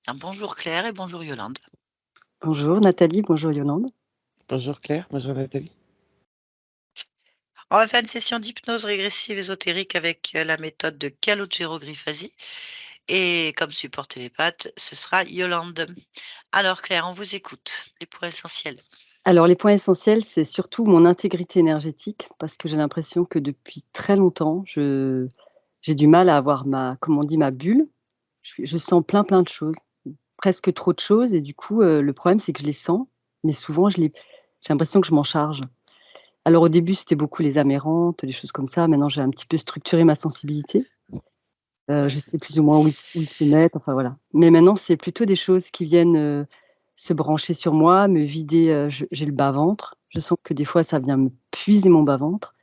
Un bonjour Claire et bonjour Yolande. Bonjour Nathalie, bonjour Yolande. Bonjour Claire, bonjour Nathalie. On va faire une session d'hypnose régressive ésotérique avec la méthode de Calogero Grifasi. Et comme support télépathe, ce sera Yolande. Alors Claire, on vous écoute. Les points essentiels. Alors les points essentiels, c'est surtout mon intégrité énergétique parce que j'ai l'impression que depuis très longtemps, j'ai du mal à avoir comme on dit, ma bulle. Je sens plein de choses, presque trop de choses et du coup, le problème c'est que je les sens, mais souvent j'ai l'impression que je m'en charge. Alors au début, c'était beaucoup les amérantes, les choses comme ça. Maintenant, j'ai un petit peu structuré ma sensibilité. Je sais plus ou moins où ils se mettent, enfin voilà. Mais maintenant, c'est plutôt des choses qui viennent se brancher sur moi, me vider. J'ai le bas-ventre. Je sens que des fois, ça vient me puiser mon bas-ventre.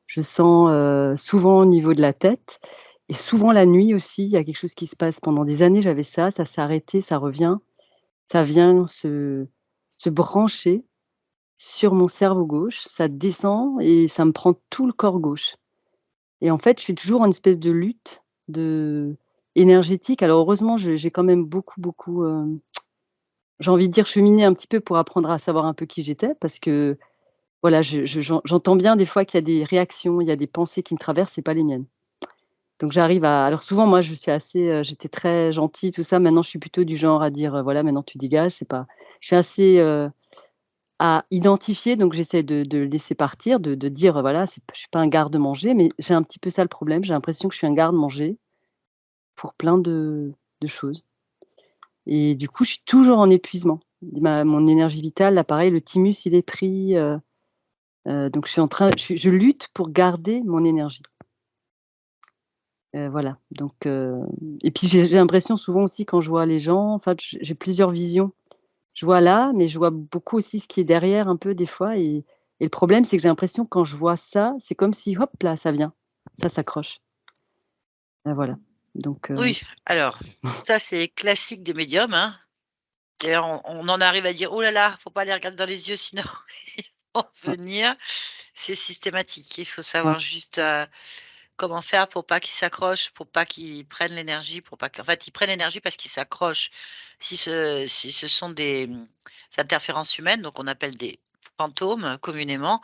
Je sens souvent au niveau de la tête et souvent la nuit aussi. Il y a quelque chose qui se passe. Pendant des années, j'avais ça. Ça s'est arrêté, ça revient. Ça vient se brancher sur mon cerveau gauche. Ça descend et ça me prend tout le corps gauche. Et en fait, je suis toujours en espèce de lutte énergétique. Alors heureusement, j'ai quand même beaucoup, j'ai envie de dire cheminé un petit peu pour apprendre à savoir un peu qui j'étais parce que voilà, j'entends bien des fois qu'il y a des réactions, il y a des pensées qui me traversent, c'est pas les miennes. Donc j'arrive à alors souvent moi je suis assez, j'étais très gentille tout ça, maintenant je suis plutôt du genre à dire, «Voilà maintenant tu dégages», c'est pas je suis assez, à identifier donc j'essaie de le laisser partir, de dire, «Voilà, je suis pas un garde-manger», mais j'ai un petit peu ça le problème, j'ai l'impression que je suis un garde-manger pour plein de choses et du coup, je suis toujours en épuisement. Mon énergie vitale, là, pareil, le thymus, il est pris, donc je lutte pour garder mon énergie. Voilà, donc et puis j'ai l'impression souvent aussi quand je vois les gens, enfin, j'ai plusieurs visions. Je vois là, mais je vois beaucoup aussi ce qui est derrière un peu des fois et le problème, c'est que j'ai l'impression que quand je vois ça, c'est comme si hop là, ça vient, ça s'accroche. Voilà, donc Oui, alors, ça c'est classique des médiums, hein. D'ailleurs, on en arrive à dire: «Oh là là, faut pas les regarder dans les yeux sinon ils vont venir». C'est systématique. Il faut ouais, savoir juste, comment faire pour pas qu'ils s'accrochent, pour pas qu'ils prennent l'énergie, pour pas qu'en fait, ils prennent l'énergie parce qu'ils s'accrochent. Si ce sont des, interférences humaines, donc on appelle des fantômes communément,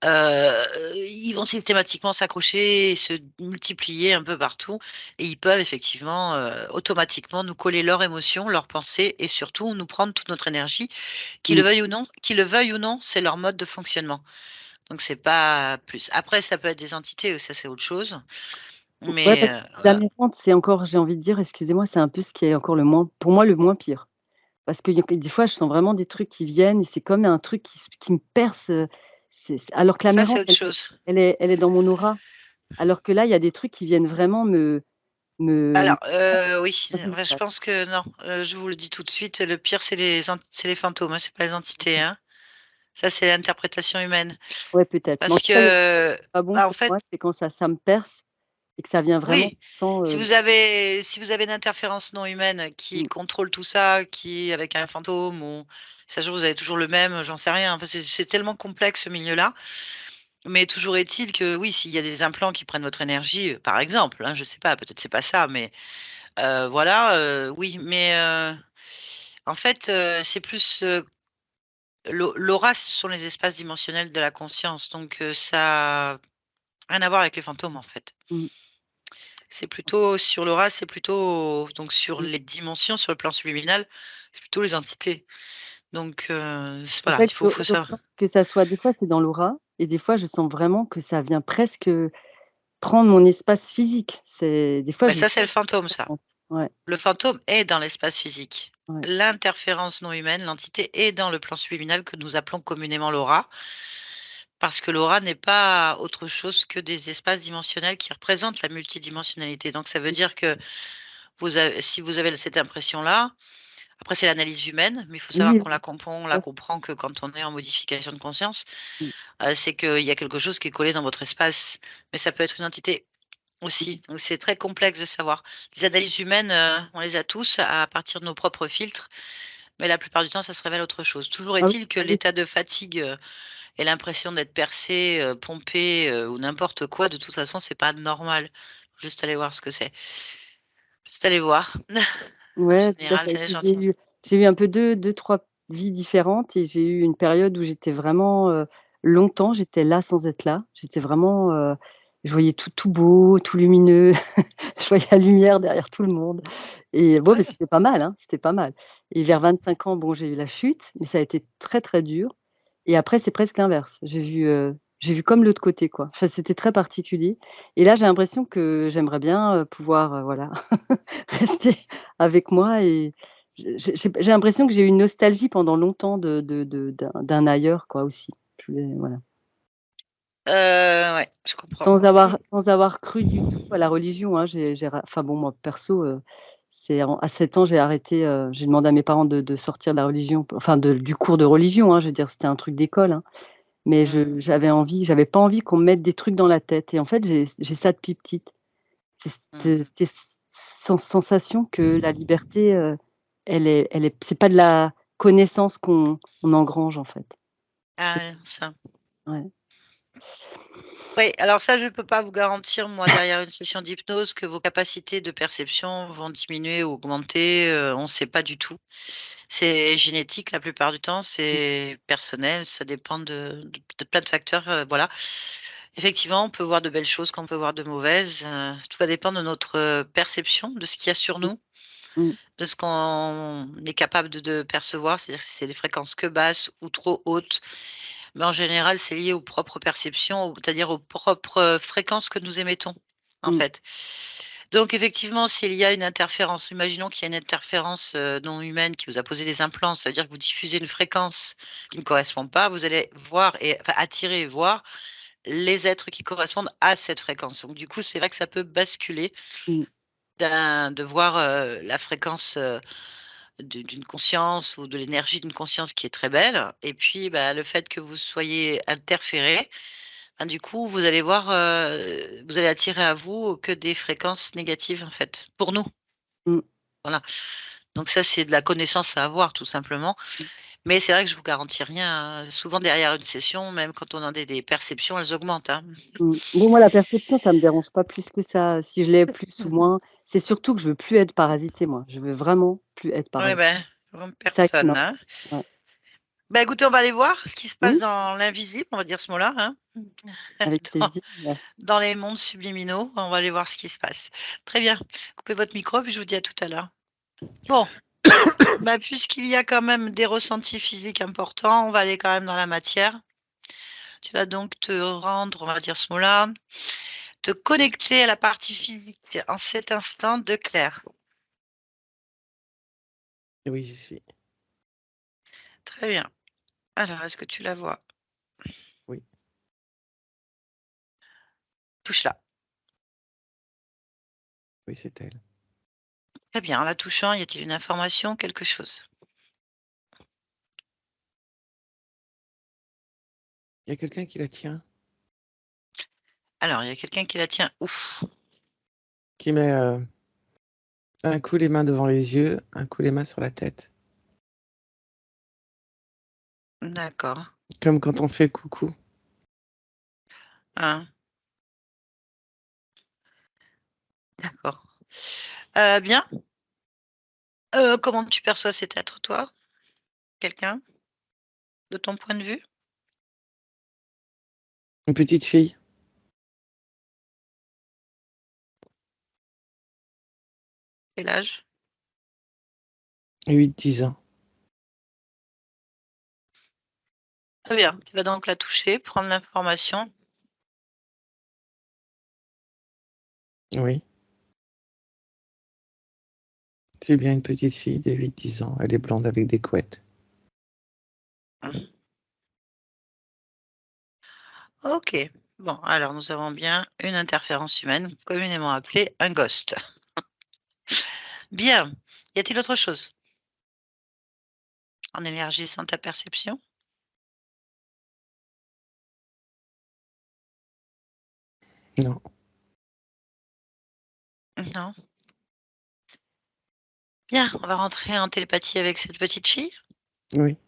ils vont systématiquement s'accrocher et se multiplier un peu partout et ils peuvent effectivement, automatiquement nous coller leurs émotions, leurs pensées et surtout nous prendre toute notre énergie, mmh. qu'ils le veuillent ou non, c'est leur mode de fonctionnement. Donc c'est pas plus. Après ça peut être des entités, ça c'est autre chose, Ouais, mais parce que les voilà. amérantes, c'est encore j'ai envie de dire, excusez-moi, c'est un peu ce qui est encore le moins pour moi, le moins pire. Parce qu'il y a que des fois, je sens vraiment des trucs qui viennent et c'est comme un truc qui me perce, alors que Ça c'est l'amérante, autre chose. elle est dans mon aura. Alors que là, il y a des trucs qui viennent vraiment me Alors, oui, écraser, ouais, je quoi. pense que non, je vous le dis tout de suite, le pire c'est les fantômes, hein, c'est pas les entités, hein. Ça c'est l'interprétation humaine. Ouais, peut-être. Mais en Parce tout cas, il y a que, pas bon bah, en pour fait moi, c'est quand ça me perce et que ça vient vraiment oui, sans, si vous avez une interférence non humaine qui mmh, contrôle tout ça, qui avec un fantôme ou ça se trouve vous avez toujours le même, j'en sais rien. Enfin, c'est tellement complexe ce milieu-là. Mais toujours est-il que oui, s'il y a des implants qui prennent votre énergie, par exemple, hein, je sais pas, peut-être c'est pas ça, mais voilà, oui. Mais en fait, c'est plus, l'aura, ce sont les espaces dimensionnels de la conscience, donc ça a rien à voir avec les fantômes, en fait. mmh, C'est plutôt sur l'aura, c'est plutôt donc sur mmh. les dimensions, sur le plan subliminal, c'est plutôt les entités. Donc C'est voilà, ça il que faut je savoir. pense que ça soit des fois, c'est dans l'aura et des fois, je sens vraiment que ça vient presque prendre mon espace physique. C'est des fois, Bah, je ça, c'est le fantôme, ça. ouais, Le fantôme est dans l'espace physique. ouais. L'interférence non humaine, l'entité est dans le plan subliminal que nous appelons communément l'aura, parce que l'aura n'est pas autre chose que des espaces dimensionnels qui représentent la multidimensionnalité. Donc ça veut dire que si vous avez cette impression-là, après c'est l'analyse humaine, mais il faut savoir Oui, qu'on oui, la tout à fait. comprend que quand on est en modification de conscience, Mmh, c'est qu'il y a quelque chose qui est collé dans votre espace, mais ça peut être une entité mmh. aussi, donc c'est très complexe de savoir. Les analyses humaines, on les a tous à partir de nos propres filtres, mais la plupart du temps, ça se révèle autre chose. Toujours Ah oui, est-il que ah oui. l'état de fatigue, et l'impression d'être percé, pompé, ou n'importe quoi, de toute façon, c'est pas normal. Juste aller voir ce que c'est. Juste aller voir. En Ouais, tout à général, fait. c'est les Puis gentils. j'ai eu un peu deux-trois vies différentes et j'ai eu une période où j'étais vraiment, longtemps, j'étais là sans être là. J'étais vraiment, je voyais tout beau, tout lumineux. Je voyais la lumière derrière tout le monde et bon, Ouais, beh, c'était pas mal, hein, c'était pas mal et vers 25 ans, bon, j'ai eu la chute, mais ça a été très, très dur et après c'est presque l'inverse. J'ai vu comme l'autre côté, quoi. Enfin, c'était très particulier et là, j'ai l'impression que j'aimerais bien, pouvoir, voilà, rester avec moi et j'ai l'impression que j'ai eu une nostalgie pendant longtemps d'un ailleurs, quoi, aussi. Je voulais voilà. ouais, je comprends. Sans avoir cru du tout à la religion, hein. J'ai ra enfin bon, moi perso, c'est à 7 ans, j'ai arrêté, j'ai demandé à mes parents de sortir de la religion, enfin du cours de religion, hein. Je veux dire, c'était un truc d'école, hein. Mais Mmh. j'avais pas envie qu'on me mette des trucs dans la tête et en fait, j'ai ça depuis petite. C'est Mmh. cette sensation que la liberté, elle est c'est pas de la connaissance qu'on engrange, en fait. Ah C'est ouais, ça. ouais. Oui, alors ça, je ne peux pas vous garantir, moi, derrière une session d'hypnose, que vos capacités de perception vont diminuer ou augmenter, on ne sait pas du tout. C'est génétique la plupart du temps, c'est personnel, ça dépend de plein de facteurs, voilà. Effectivement, on peut voir de belles choses comme on peut voir de mauvaises, tout va dépendre de notre, perception, de ce qu'il y a sur Mmh, nous, mmh, de ce qu'on est capable de percevoir, c'est-à-dire si c'est des fréquences que basses ou trop hautes. Mais en général, c'est lié aux propres perceptions, c'est-à-dire aux propres, fréquences que nous émettons, en mmh, fait. Donc effectivement, s'il y a une interférence, imaginons qu'il y a une interférence, non humaine qui vous a posé des implants, ça veut dire que vous diffusez une fréquence qui ne correspond pas, vous allez voir et enfin attirer et voir les êtres qui correspondent à cette fréquence. Donc du coup, c'est vrai que ça peut basculer mmh, de voir, la fréquence, d'une conscience ou de l'énergie d'une conscience qui est très belle et puis, bah, le fait que vous soyez interférés, ben, du coup, vous allez voir, vous allez attirer à vous que des fréquences négatives, en fait, pour nous. mmh, Voilà. Donc ça, c'est de la connaissance à avoir tout simplement. mmh, Mais c'est vrai que je vous garantis rien, souvent derrière une session, même quand on a des perceptions, elles augmentent, hein. mmh. Bon, moi, la perception, ça me dérange pas plus que ça. Si je l'ai plus ou Mmh. moins, c'est surtout que je veux plus être parasitée, moi. Je veux vraiment plus être Ouais, parasitée. ben, comme C'est ça qui personne, m'importe. hein. Ouais. Bah, écoutez, on va aller voir ce qui se passe Mmh, dans l'invisible, on va dire ce mot-là, hein. avec Dans plaisir, merci. dans les mondes subliminaux, on va aller voir ce qui se passe. Très bien. Coupez votre micro, puis je vous dis à tout à l'heure. Bon, bah, puisqu'il y a quand même des ressentis physiques importants, on va aller quand même dans la matière. Tu vas donc te rendre, on va dire ce mot-là, te connecter à la partie physique en cet instant de Claire. Oui, j'y suis. Très bien. Alors, est-ce que tu la vois? Oui, Touche-la. oui, c'est elle. Très bien. En la touchant, y a-t-il une information, quelque chose? Il y a quelqu'un qui la tient, Alors, il y a quelqu'un qui la tient où? qui met un coup les mains devant les yeux, un coup les mains sur la tête, D'accord. comme quand on fait coucou. Hein, d'accord. Bien. Comment tu perçois cet être, toi? Quelqu'un? De ton point de vue? Une petite fille, Quel âge? 8-10 ans. Très bien. Tu vas donc la toucher, prendre l'information. Oui, c'est bien une petite fille de 8-10 ans. Elle est blonde avec des couettes. Mmh. OK. Bon, alors nous avons bien une interférence humaine, communément appelée un ghost. Bien. Y a-t-il autre chose? En élargissant ta perception? Non, Non? Bien, on va rentrer en télépathie avec cette petite fille. oui,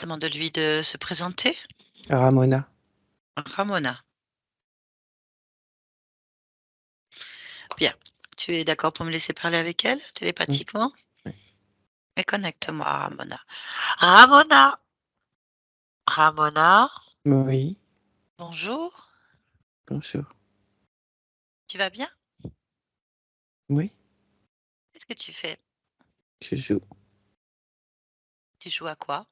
Demande-lui de se présenter. Ramona. Ramona. Bien. Tu es d'accord pour me laisser parler avec elle, Oui, télépathiquement? oui. Mais connecte-moi, Ramona. Ramona! Ramona? Oui, Bonjour, bonjour. tu vas bien? Oui, Qu'est-ce que tu fais? je joue Tu joues à quoi?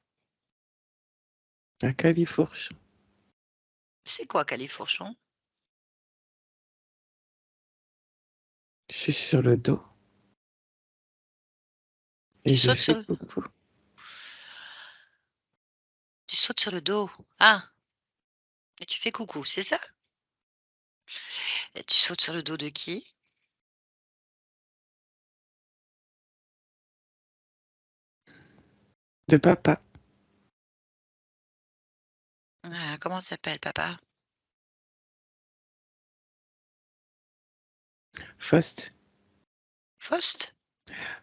à Califourche. C'est quoi Califourchon? Je suis sur le dos et Tu je sautes sur fais le coucou. tu sautes sur le dos? Ah, et tu fais coucou, c'est ça? Et tu sautes sur le dos de qui? De papa, Ah, comment s'appelle papa? Faust. Faust?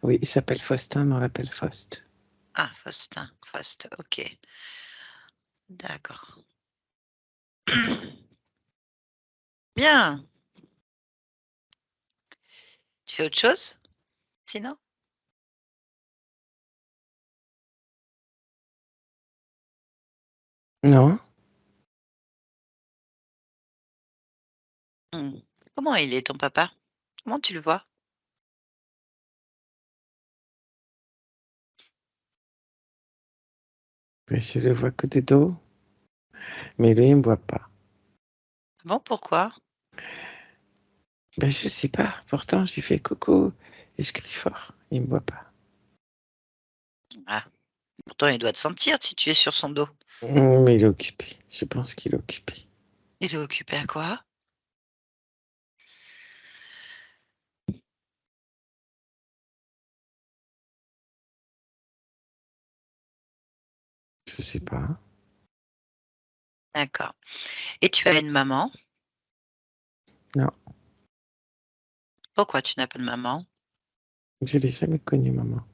Oui, il s'appelle Faustin, mais on l'appelle Faust. Ah, Faustin, Faust, OK, d'accord. Bien. Tu fais autre chose, sinon? Non, Mmh. Comment il est ton papa? Comment tu le vois? mais je le vois que de dos, mais lui, il me voit pas. Ah bon, pourquoi? Ben, je sais pas. Pourtant, je lui fais coucou et je crie fort. Il me voit pas. Ah, pourtant il doit te sentir si tu es sur son dos. Mais il est occupé. Je pense qu'il est occupé. Il est occupé à quoi? Je sais pas. D'accord, et tu as une maman? Non, Pourquoi tu n'as pas de maman? je l'ai jamais connu, maman.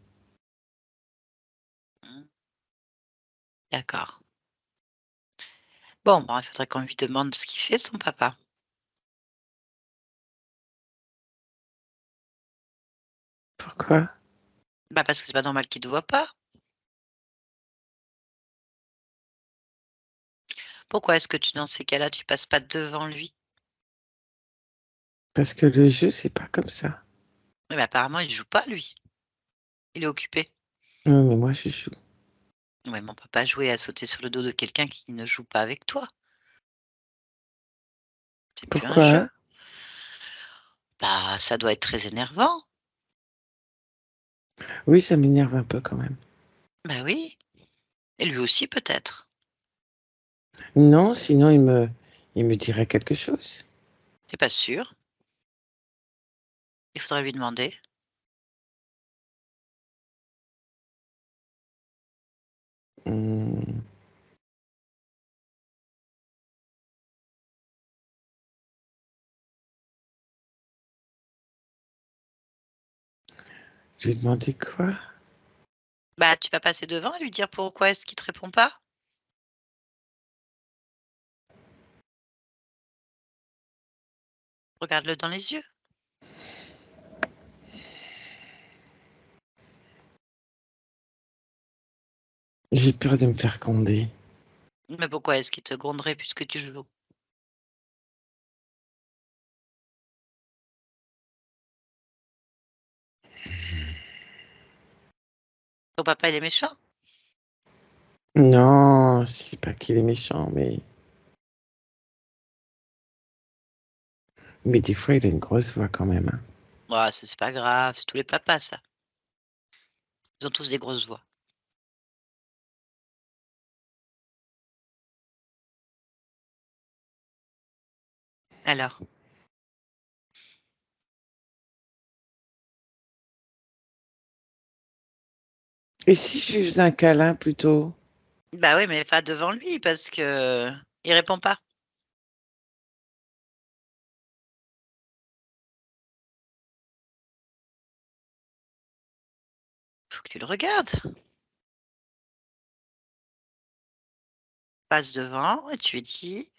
Mmh, d'accord. Bon, ben, il faudrait qu'on lui demande ce qu'il fait son papa. Pourquoi? Bah, parce que c'est pas normal qu'il te voit pas. Pourquoi est-ce que tu dans ces cas-là, tu passes pas devant lui? Parce que le jeu, c'est pas comme ça. Mais bah, apparemment il joue pas lui, il est occupé. Non, mais moi, je joue. Ouais, mais on peut pas jouer à sauter sur le dos de quelqu'un qui ne joue pas avec toi. C'est plus un Pourquoi? jeu. Bah, ça doit être très énervant. Oui, ça m'énerve un peu quand même. Bah oui, et lui aussi peut-être. Non, sinon il me dirait quelque chose. Tu pas sûr? Il faudrait lui demander. Mmh, je lui ai demandé quoi? Bah, tu vas passer devant et lui dire pourquoi est-ce qu'il te répond pas? Regarde-le dans les yeux. J'ai peur de me faire gronder. Mais pourquoi est-ce qu'il te gronderait puisque tu joues? Ton papa il est méchant? Non, c'est pas qu'il est méchant, mais des fois, il a une grosse voix quand même, hein. Ah, ça c'est pas grave, c'est tous les papas ça. Ils ont tous des grosses voix. Alors? Et si je lui faisais un câlin plutôt? Bah oui, mais pas devant lui parce que il répond pas. Faut que tu le regardes. Passe devant et tu lui dis: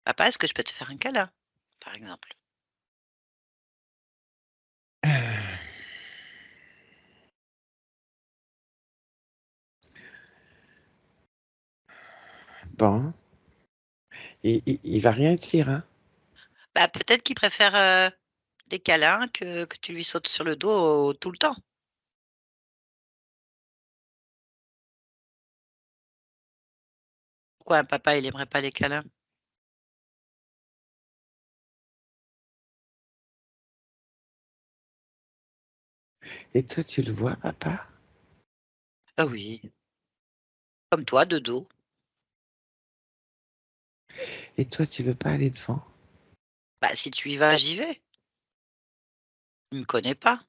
«Papa, est-ce que je peux te faire un câlin?» par exemple. Bon. Il va rien dire, hein? Bah, peut-être qu'il préfère des câlins que tu lui sautes sur le dos tout le temps. Pourquoi un papa, il aimerait pas les câlins? Et toi, tu le vois, papa? Ah oui, comme toi, de dos. Et toi, tu veux pas aller devant? Bah, si tu y vas, j'y vais. Il me connaît pas.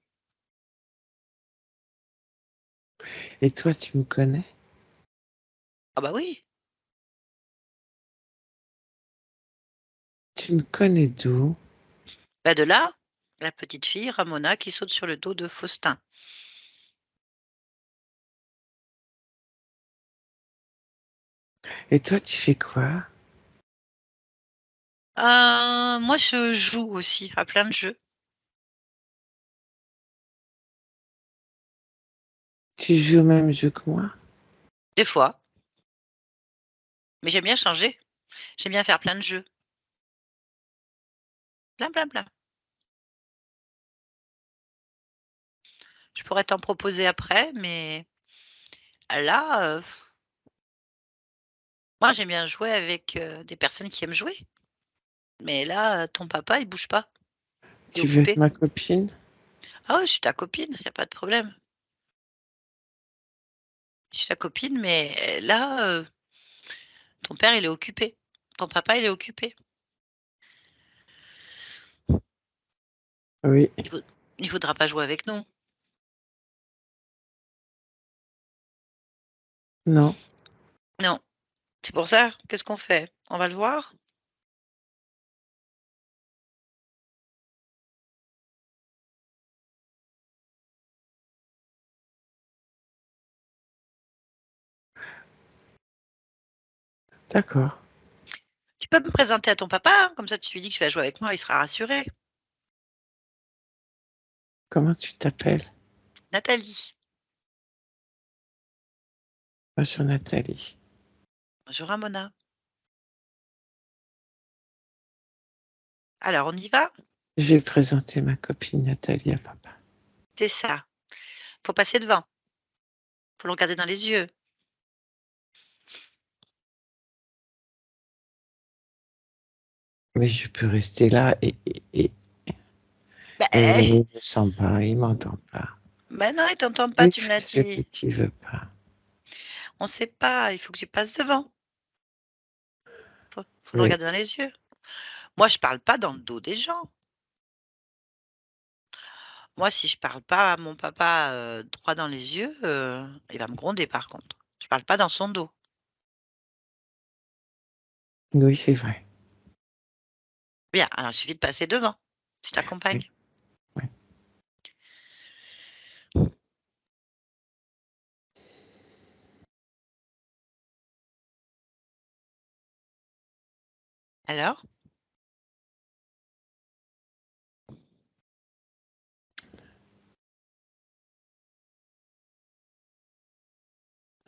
Et toi, tu me connais? Ah bah oui. Tu me connais d'où? Bah, de là, la petite fille, Ramona, qui saute sur le dos de Faustin. Et toi, tu fais quoi? Moi, je joue aussi à plein de jeux. Tu joues au même jeu que moi? Des fois. Mais j'aime bien changer. J'aime bien faire plein de jeux. Plein, plein, plein. Je pourrais t'en proposer après, mais là, moi, j'aime bien jouer avec des personnes qui aiment jouer. Mais là, ton papa, il bouge pas. Il est Tu veux être occupé. ma copine? Ah ouais, je suis ta copine, il y a pas de problème. Je suis ta copine, mais là, ton père, il est occupé. Ton papa, il est occupé. Oui. Il voudra pas jouer avec nous. Non. Non. C'est pour ça, qu'est-ce qu'on fait? On va le voir? D'accord. Tu peux me présenter à ton papa, hein, comme ça tu lui dis que tu vas jouer avec moi, il sera rassuré. Comment tu t'appelles? Nathalie. Bonjour Nathalie. Bonjour Ramona. Alors on y va? Je vais présenter ma copine Nathalie à papa. C'est ça. Faut passer devant. Faut le regarder dans les yeux. Mais je peux rester là Bah, et il ne me sent pas, il m'entend pas. bah non, il t'entend pas, Il tu me fait l'as ce que dit. tu veux pas. On sait pas, il faut que tu passes devant. Faut le Oui. regarder dans les yeux. Moi, je parle pas dans le dos des gens. Moi, si je parle pas à mon papa, droit dans les yeux, il va me gronder par contre. Je parle pas dans son dos. Oui, c'est vrai. Bien, alors il suffit de passer devant. Je t'accompagne. Oui. Oui. Alors?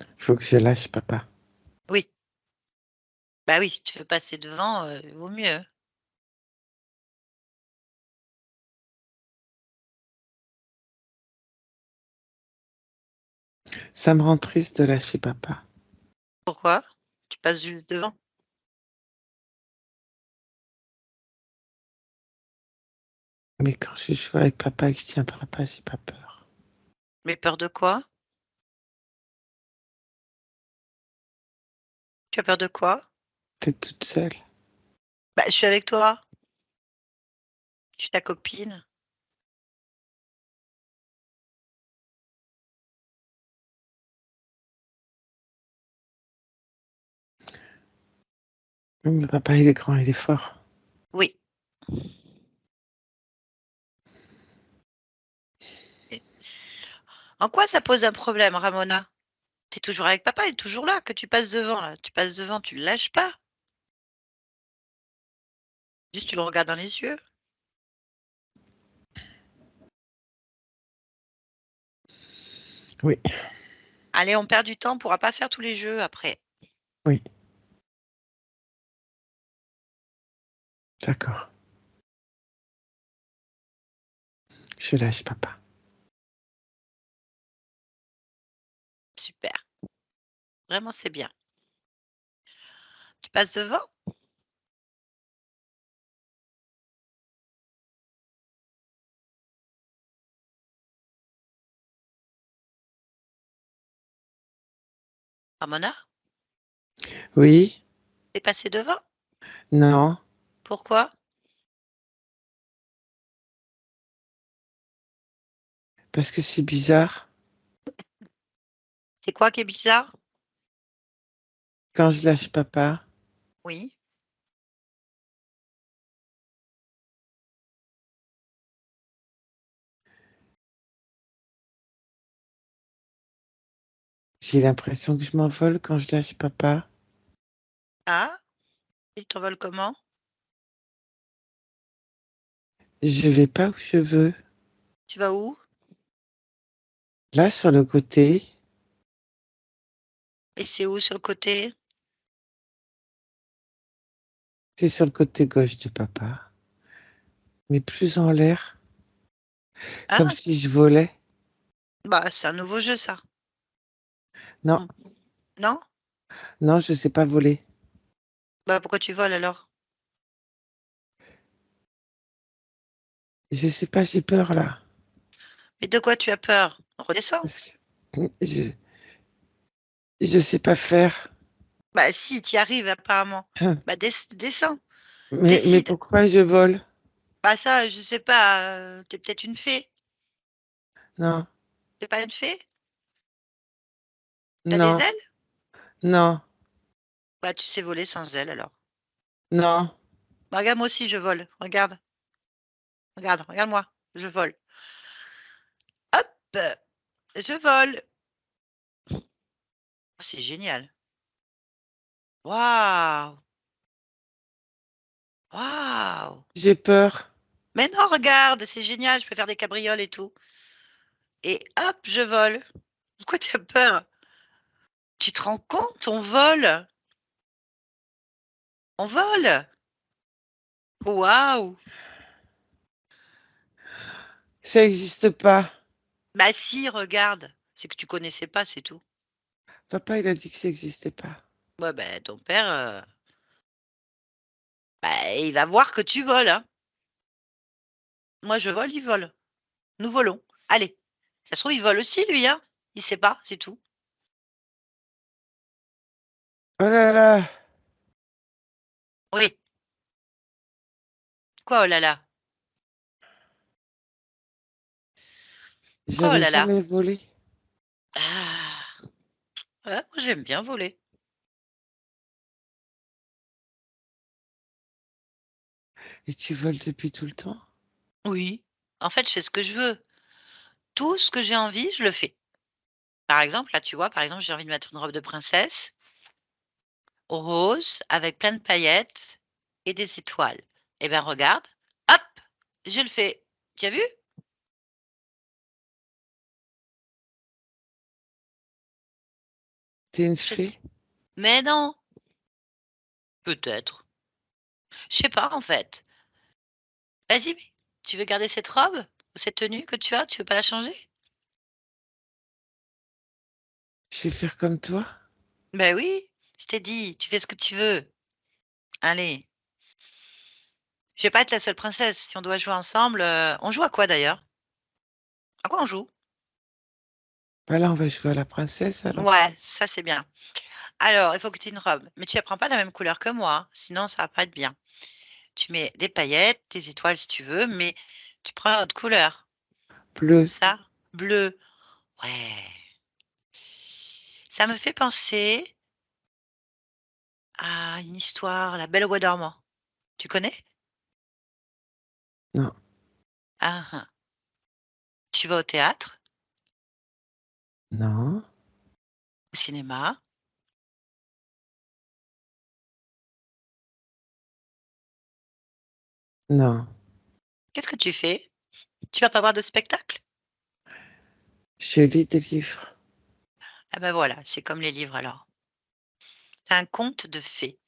Il faut que je lâche papa. Oui. Bah oui, si tu veux passer devant, vaut mieux. Ça me rend triste de lâcher papa. Pourquoi? Tu passes juste devant. Mais quand je joue avec papa et que je tiens par papa, j'ai pas peur. Mais peur de quoi? Tu as peur de quoi? T'es toute seule. Bah, je suis avec toi. Je suis ta copine. Mais papa, il est grand, il est fort. Oui. Et en quoi ça pose un problème, Ramona? Tu es toujours avec papa, il est toujours là, que tu passes devant là. Tu passes devant, tu le lâches pas. Juste tu le regardes dans les yeux. Oui, Allez, on perd du temps, on pourra pas faire tous les jeux après. oui. D'accord. Je lâche papa. Super. Vraiment, c'est bien. Tu passes devant? Ramona? Oui? Tu es passée devant? Non? Pourquoi? Parce que c'est bizarre. C'est quoi qui est bizarre? Quand je lâche papa, Oui. j'ai l'impression que je m'envole quand je lâche papa. Ah? Il t'envole comment? Je vais pas où je veux. Tu vas où? Là, sur le côté, Et c'est où sur le côté? c'est sur le côté gauche de papa. Mais plus en l'air, comme Ah? si je volais. Bah, c'est un nouveau jeu, ça. Non, Mmh. Non? non, je sais pas voler. Bah, pourquoi tu voles alors? Je sais pas, j'ai peur là. Mais de quoi tu as peur? Redescends. Je, je sais pas faire. Bah, si, tu y arrives apparemment. Bah, descends. Mais Décide. pourquoi je vole? Bah, ça, je sais pas, tu peut-être une fée? Non, Tu pas une fée? T'as des non, ailes? non, Bah, tu sais voler sans ailes alors. non. Bah, regarde, moi aussi, je vole. Regarde, regarde, regarde-moi. Je vole. Hop! Je vole. Oh, c'est génial. Waouh! Waouh! J'ai peur. Mais non, regarde, c'est génial, je peux faire des cabrioles et tout. Et hop, je vole. Pourquoi tu as peur? Tu te rends compte? On vole! On vole! Waouh! Ça existe pas. Bah si, regarde. C'est que tu connaissais pas, c'est tout. Papa, il a dit que ça existait pas. Ouais, bah ton père, bah, il va voir que tu voles, hein. Moi je vole, il vole. Nous volons. Allez. Ça se trouve, il vole aussi lui, hein. Il sait pas, c'est tout. Oh là là, Oui. Quoi, oh là là? Quoi, oh j'avais là là? jamais volé. Ah! Ouais, moi j'aime bien voler. Et tu voles depuis tout le temps? Oui. En fait, je fais ce que je veux. Tout ce que j'ai envie, je le fais. Par exemple, là, tu vois, par exemple, j'ai envie de mettre une robe de princesse rose avec plein de paillettes et des étoiles. Eh ben, regarde, hop, je le fais. Tu as vu? T'es une Je fée? Mais non, peut-être. Je sais pas, en fait. Vas-y, tu veux garder cette robe ou cette tenue que tu as? Tu veux pas la changer? Je vais faire comme toi? Ben oui, je t'ai dit, tu fais ce que tu veux. Allez, je vais pas être la seule princesse. Si on doit jouer ensemble, on joue à quoi d'ailleurs? À quoi on joue? Bah là, on va jouer à la princesse alors. Ouais, ça c'est bien. Alors, il faut que tu aies une robe, mais tu la prends pas de la même couleur que moi, hein, sinon ça va pas être bien. Tu mets des paillettes, des étoiles si tu veux, mais tu prends une autre couleur, comme Bleu. ça. Bleu. Ouais. Ça me fait penser à une histoire, La Belle au bois dormant. Tu connais? Non, Ah, ah. Tu vas au théâtre, non, au cinéma. non. Qu'est-ce que tu fais? Tu vas pas voir de spectacle? Je lis des livres. Ah ben voilà, c'est comme les livres alors. C'est un conte de fées,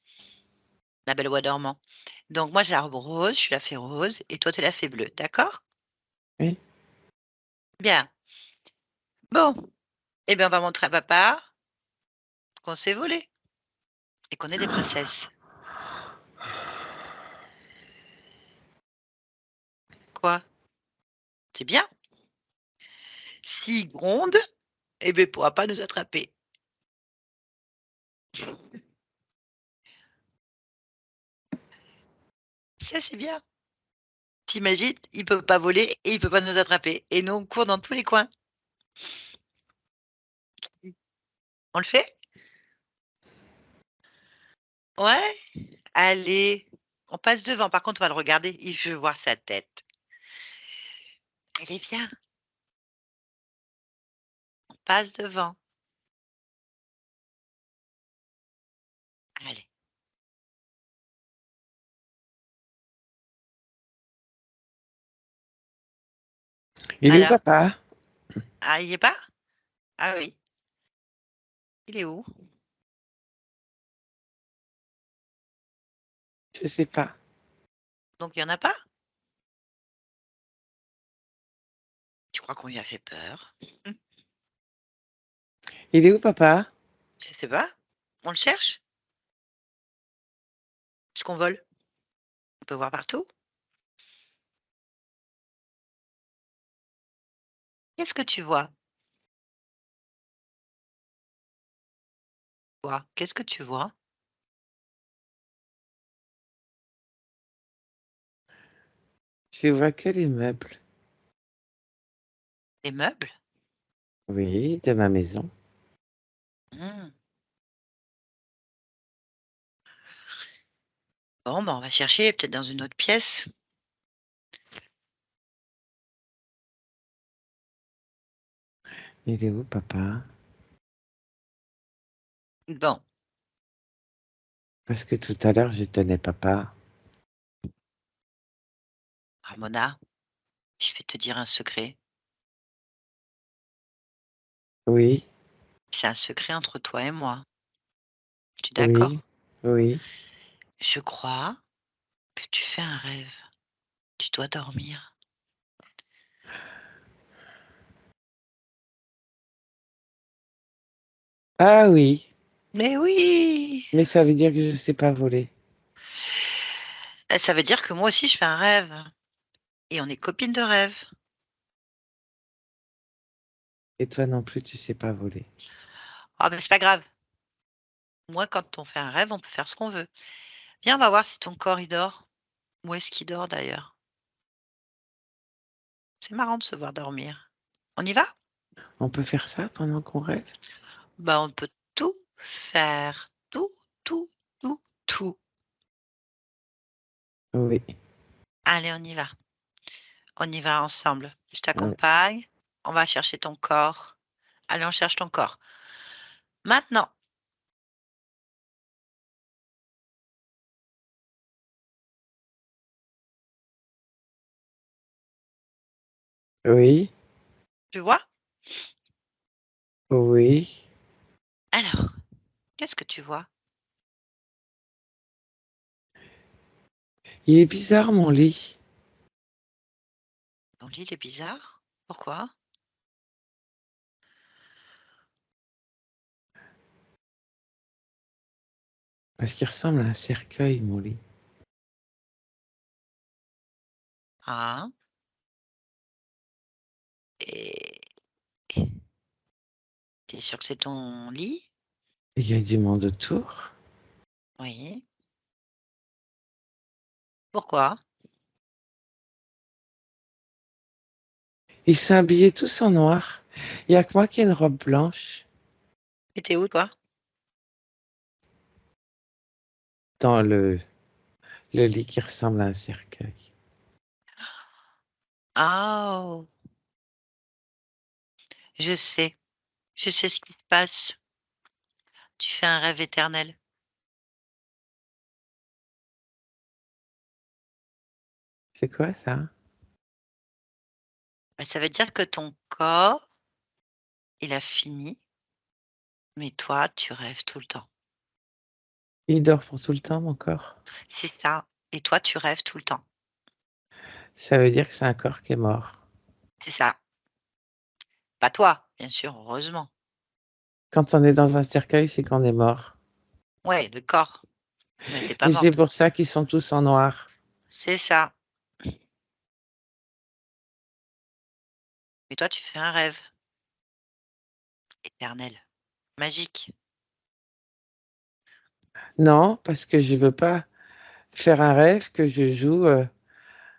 La Belle au bois dormant. Donc moi, j'ai la robe rose, je suis la fée rose et toi, tu es la fée bleue, d'accord? Oui. Bien. Bon, eh bien, on va montrer à papa qu'on s'est volé et qu'on est des princesses. Quoi? C'est bien. S'il gronde, eh bien, il pourra pas nous attraper. Ça, c'est bien. T'imagines, il peut pas voler et il peut pas nous attraper et nous, on court dans tous les coins. On le fait? Ouais? Allez, on passe devant. Par contre, on va le regarder, il veut voir sa tête. Allez, viens, on passe devant. Allez. Il est où, Alors? papa? Ah, il y est pas? Ah oui. Il est où? Je sais pas. Donc il y en a pas? Tu crois qu'on lui a fait peur? Il est où, papa? Je sais pas. On le cherche? Puisqu'on vole? On peut voir partout? Qu'est-ce que tu vois? Quoi? Qu'est-ce que tu vois? Je vois que les meubles. Les meubles? Oui, de ma maison. Mmh. Bon, bah, on va chercher peut-être dans une autre pièce. Il est où, papa? Bon, Parce que tout à l'heure, je tenais papa. Ramona, je vais te dire un secret. Oui, C'est un secret entre toi et moi. Tu es d'accord? oui, oui. Je crois que tu fais un rêve. Tu dois dormir. Ah oui, Mais oui! mais ça veut dire que je sais pas voler. Ça veut dire que moi aussi je fais un rêve et on est copines de rêve. Et toi non plus, tu sais pas voler. Ah ben c'est pas grave. Moi, quand on fait un rêve, on peut faire ce qu'on veut. Viens, on va voir si ton corps, il dort. Où est-ce qu'il dort d'ailleurs? C'est marrant de se voir dormir. On y va? On peut faire ça pendant qu'on rêve? Bah, on peut tout faire. Tout, tout, tout, tout. Oui. Allez, on y va. On y va ensemble. Je Ouais. t'accompagne. On va chercher ton corps. Allez, on cherche ton corps. Maintenant, Oui, tu vois? oui. Alors, qu'est-ce que tu vois? Il est bizarre, mon lit. Ton lit, il est bizarre. Pourquoi? Parce qu'il ressemble à un cercueil, mon lit. Ah, et tu es sûr que c'est ton lit? Il y a du monde autour. Oui. Pourquoi? Ils sont habillés tous en noir. Il y a que moi qui ai une robe blanche Et tu où, toi? dans le lit qui ressemble à un cercueil. Ah, oh, je sais. Je sais ce qui se passe. Tu fais un rêve éternel. C'est quoi ça? Bah, ça veut dire que ton corps, il a fini, mais toi, tu rêves tout le temps. Il dort pour tout le temps, mon corps. C'est ça. et toi, tu rêves tout le temps. Ça veut dire que c'est un corps qui est mort. C'est ça. Pas toi, bien sûr, heureusement. Quand on est dans un cercueil, c'est qu'on est mort. Ouais, le corps, mais tu pas Et c'est morte. pour ça qu'ils sont tous en noir. C'est ça. Et toi, tu fais un rêve éternel, magique. Non, parce que je veux pas faire un rêve que je joue,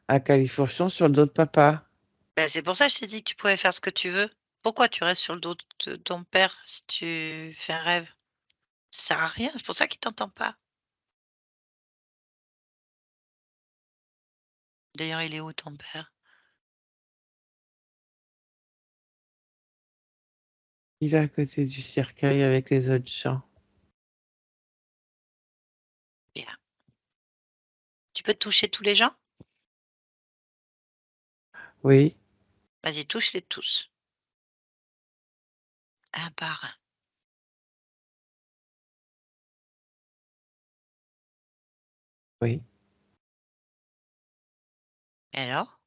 à califourchon sur le dos de papa. Bah, c'est pour ça que je t'ai dit que tu pouvais faire ce que tu veux. Pourquoi tu restes sur le dos de ton père si tu fais un rêve? Ça sert à rien, c'est pour ça qu'il t'entend pas. D'ailleurs, il est où ton père? Il est à côté du cercueil avec les autres gens. Bien. Tu peux toucher tous les gens? Oui, Vas-y, touche-les tous, un par un. oui. Et alors?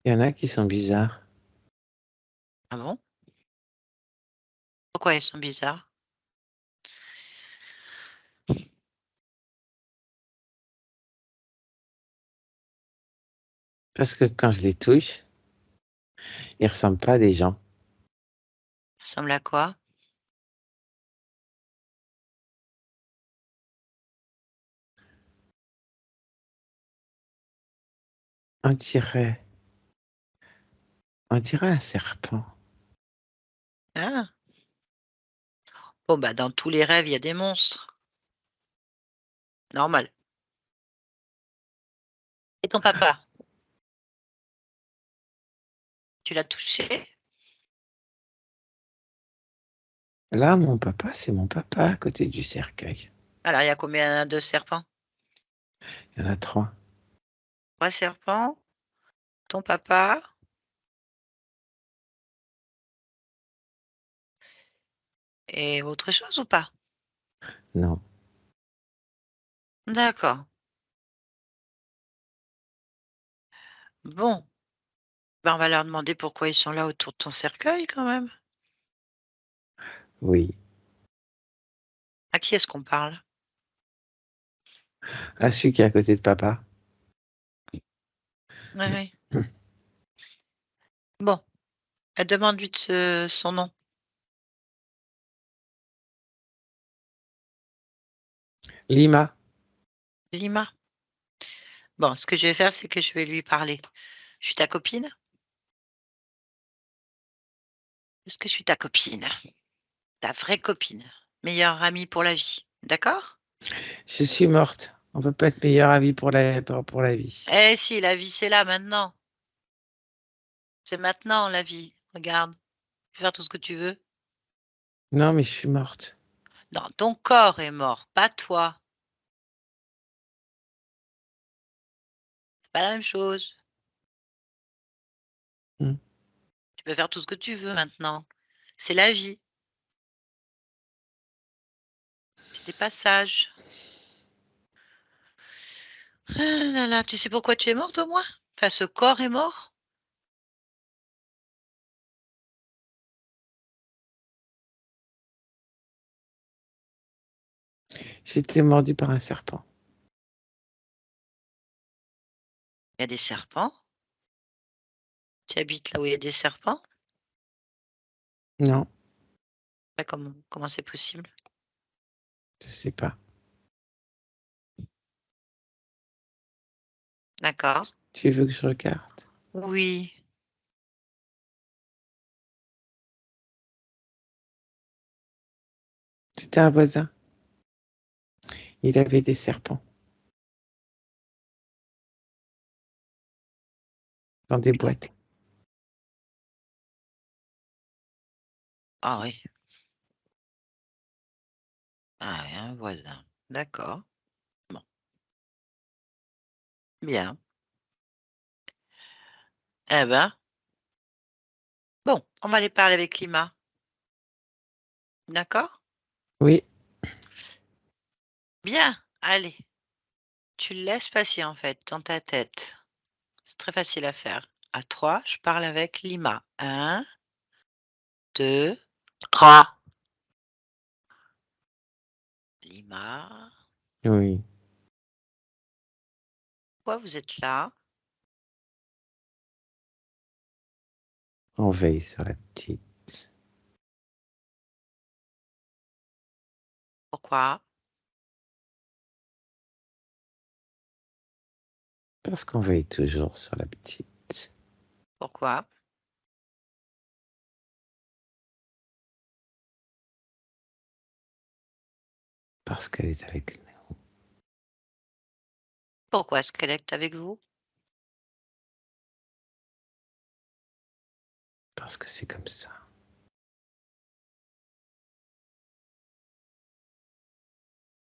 Il y en a qui sont bizarres. Ah bon? Pourquoi ils sont bizarres? Parce que quand je les touche, ils ressemblent pas à des gens. Ça ressemble à quoi? On dirait on dirait un serpent. Ah! Bon, bah, dans tous les rêves, il y a des monstres. Normal. Et ton papa? Tu l'as touché? Là, mon papa, c'est mon papa à côté du cercueil. Alors, il y a combien de serpents? Il y en a 3. 3 serpents, ton papa et autre chose ou pas? Non. D'accord. Bon, ben, on va leur demander pourquoi ils sont là autour de ton cercueil quand même. Oui. À qui est-ce qu'on parle? Ah, celui qui est à côté de papa. Oui, oui. Bon, demande-lui de son nom. Lima. Lima. Bon, ce que je vais faire, c'est que je vais lui parler. Je suis ta copine? Est-ce que je suis ta copine? Ta vraie copine, meilleure amie pour la vie, d'accord? Je suis morte. On peut pas être meilleur avis pour la vie. Eh si, la vie, c'est là, maintenant. C'est maintenant, la vie. Regarde, tu peux faire tout ce que tu veux. Non, mais je suis morte. Non, ton corps est mort, pas toi. C'est pas la même chose. Mmh. Tu peux faire tout ce que tu veux maintenant. C'est la vie, c'est des passages. Ah là là, tu sais pourquoi tu es morte au moins? Enfin, ce corps est mort? J'ai été mordue par un serpent. Il y a des serpents? Tu habites là où il y a des serpents? Non, Bah, comment c'est possible? je sais pas. D'accord. Tu veux que je regarde? Oui. C'était un voisin. Il avait des serpents dans des boîtes. Ah oui. Ah oui, un voisin. D'accord. Bon. Bien. Eh ben, bon, on va aller parler avec Lima. D'accord? Oui, Bien, allez. Tu le laisses passer en fait dans ta tête. C'est très facile à faire. À 3, je parle avec Lima. 1, 2, 3. Lima, oui. pourquoi vous êtes là? On veille sur la petite. Pourquoi? Parce qu'on veille toujours sur la petite. Pourquoi? Parce qu'elle est avec nous. Pourquoi est-ce qu'elle est avec vous? Parce que c'est comme ça.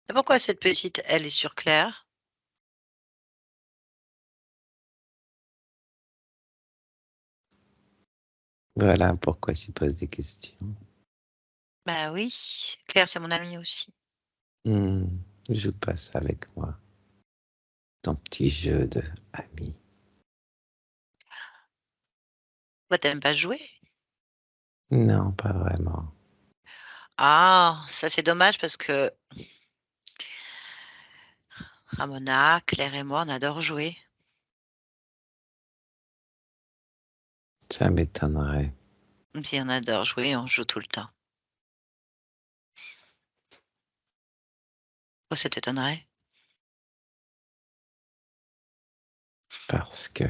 Et pourquoi cette petite, elle est sur Claire? Voilà pourquoi tu poses des questions. Bah oui, Claire, c'est mon amie aussi. Hmm, joue pas ça avec moi. Ton petit jeu de ami. Pourquoi t'aimes pas jouer? Non, pas vraiment. Ah, ça c'est dommage parce que Ramona, Claire et moi, on adore jouer. Ça m'étonnerait. Si on adore jouer, on joue tout le temps. Pourquoi ça t'étonnerait? Parce que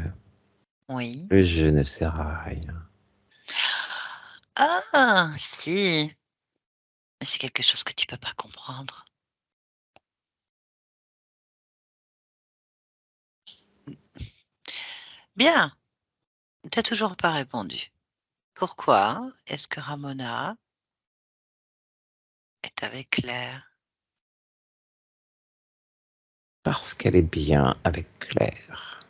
Oui. le jeu ne sert à rien. Ah, si. Mais c'est quelque chose que tu peux pas comprendre. Bien, t'as toujours pas répondu. Pourquoi est-ce que Ramona est avec Claire? Parce qu'elle est bien avec Claire.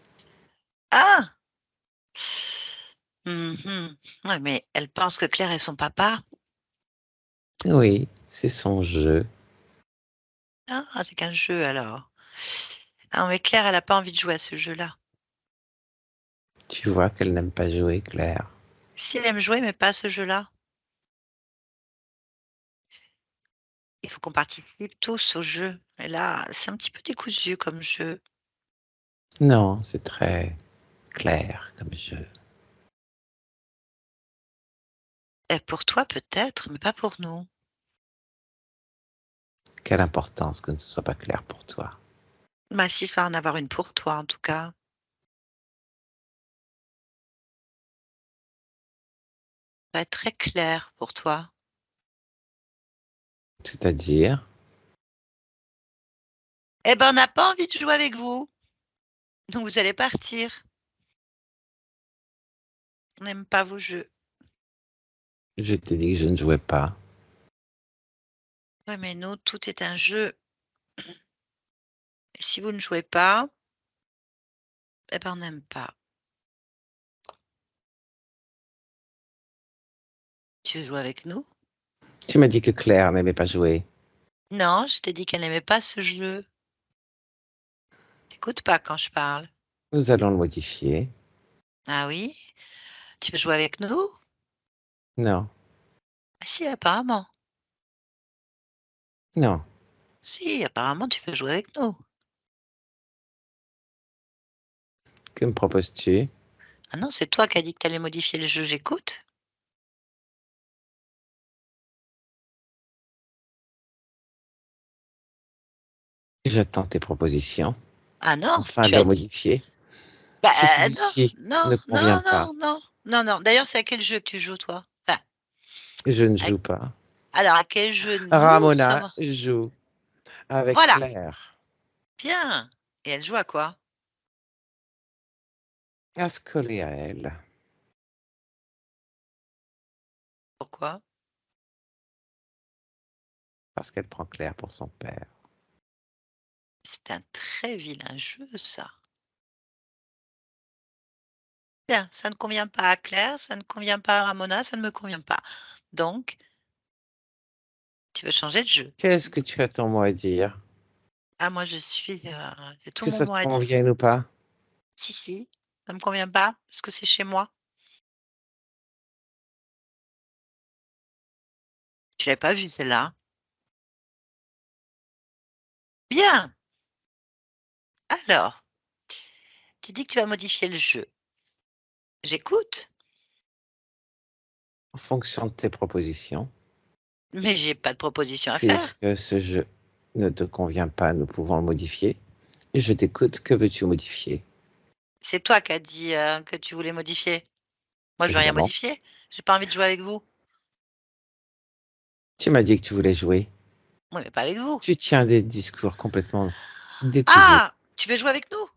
Ah! Mhm. Ouais, mais elle pense que Claire est son papa. Oui, c'est son jeu. Ah, c'est qu'un jeu alors. Ah, mais Claire, elle a pas envie de jouer à ce jeu-là. Tu vois qu'elle n'aime pas jouer, Claire. Si elle aime jouer, mais pas à ce jeu-là. Il faut qu'on participe tous au jeu. Et là, c'est un petit peu décousu comme jeu. Non, c'est très clair comme jeu. Et pour toi, peut-être, mais pas pour nous. Quelle importance que ce ne soit pas clair pour toi. Bah, si, ça va en avoir une pour toi, en tout cas. Ça va être très clair pour toi. C'est-à-dire, Eh ben, on n'a pas envie de jouer avec vous. Donc, vous allez partir. On n'aime pas vos jeux. je t'ai dit que je ne jouais pas. Ouais, mais nous, tout est un jeu. Et si vous ne jouez pas, eh ben, on n'aime pas. Tu veux jouer avec nous? Tu m'as dit que Claire n'aimait pas jouer. Non, je t'ai dit qu'elle n'aimait pas ce jeu. T'écoutes pas quand je parle. Nous allons le modifier. Ah oui? Tu veux jouer avec nous? Non, Ah si, apparemment. non. Si, apparemment, tu veux jouer avec nous. Que me proposes-tu? Ah non, c'est toi qui as dit que tu allais modifier le jeu, j'écoute. J'attends tes propositions Ah non, afin tu de le as dit. modifier. Bah Si non, celui-ci non, ne convient non, pas, non, non, non, non. D'ailleurs, c'est à quel jeu que tu joues, toi? Enfin, je ne à- joue pas. alors, à quel jeu nous Ramona sommes. joue avec Voilà, Claire. bien. Et elle joue à quoi? À se coller à elle. Pourquoi? Parce qu'elle prend Claire pour son père. C'est un très vilain jeu, ça. Bien, ça ne convient pas à Claire, ça ne convient pas à Ramona, ça ne me convient pas. Donc, tu veux changer de jeu. Qu'est-ce que tu as ton mot à dire? Ah, moi, j'ai tout Que mon ça te mot à dire. convienne ou pas? Si, ça me convient pas parce que c'est chez moi. Je l'avais pas vue celle-là. Bien. Alors, tu dis que tu vas modifier le jeu. J'écoute, En fonction de tes propositions, mais j'ai pas de proposition à faire. puisque ce jeu ne te convient pas, nous pouvons le modifier. Je t'écoute, que veux-tu modifier? C'est toi qui as dit que tu voulais modifier. Moi, je veux rien Évidemment. modifier. J'ai pas envie de jouer avec vous. Tu m'as dit que tu voulais jouer. Oui, mais pas avec vous. Tu tiens des discours complètement décousus. Ah, tu veux jouer avec nous?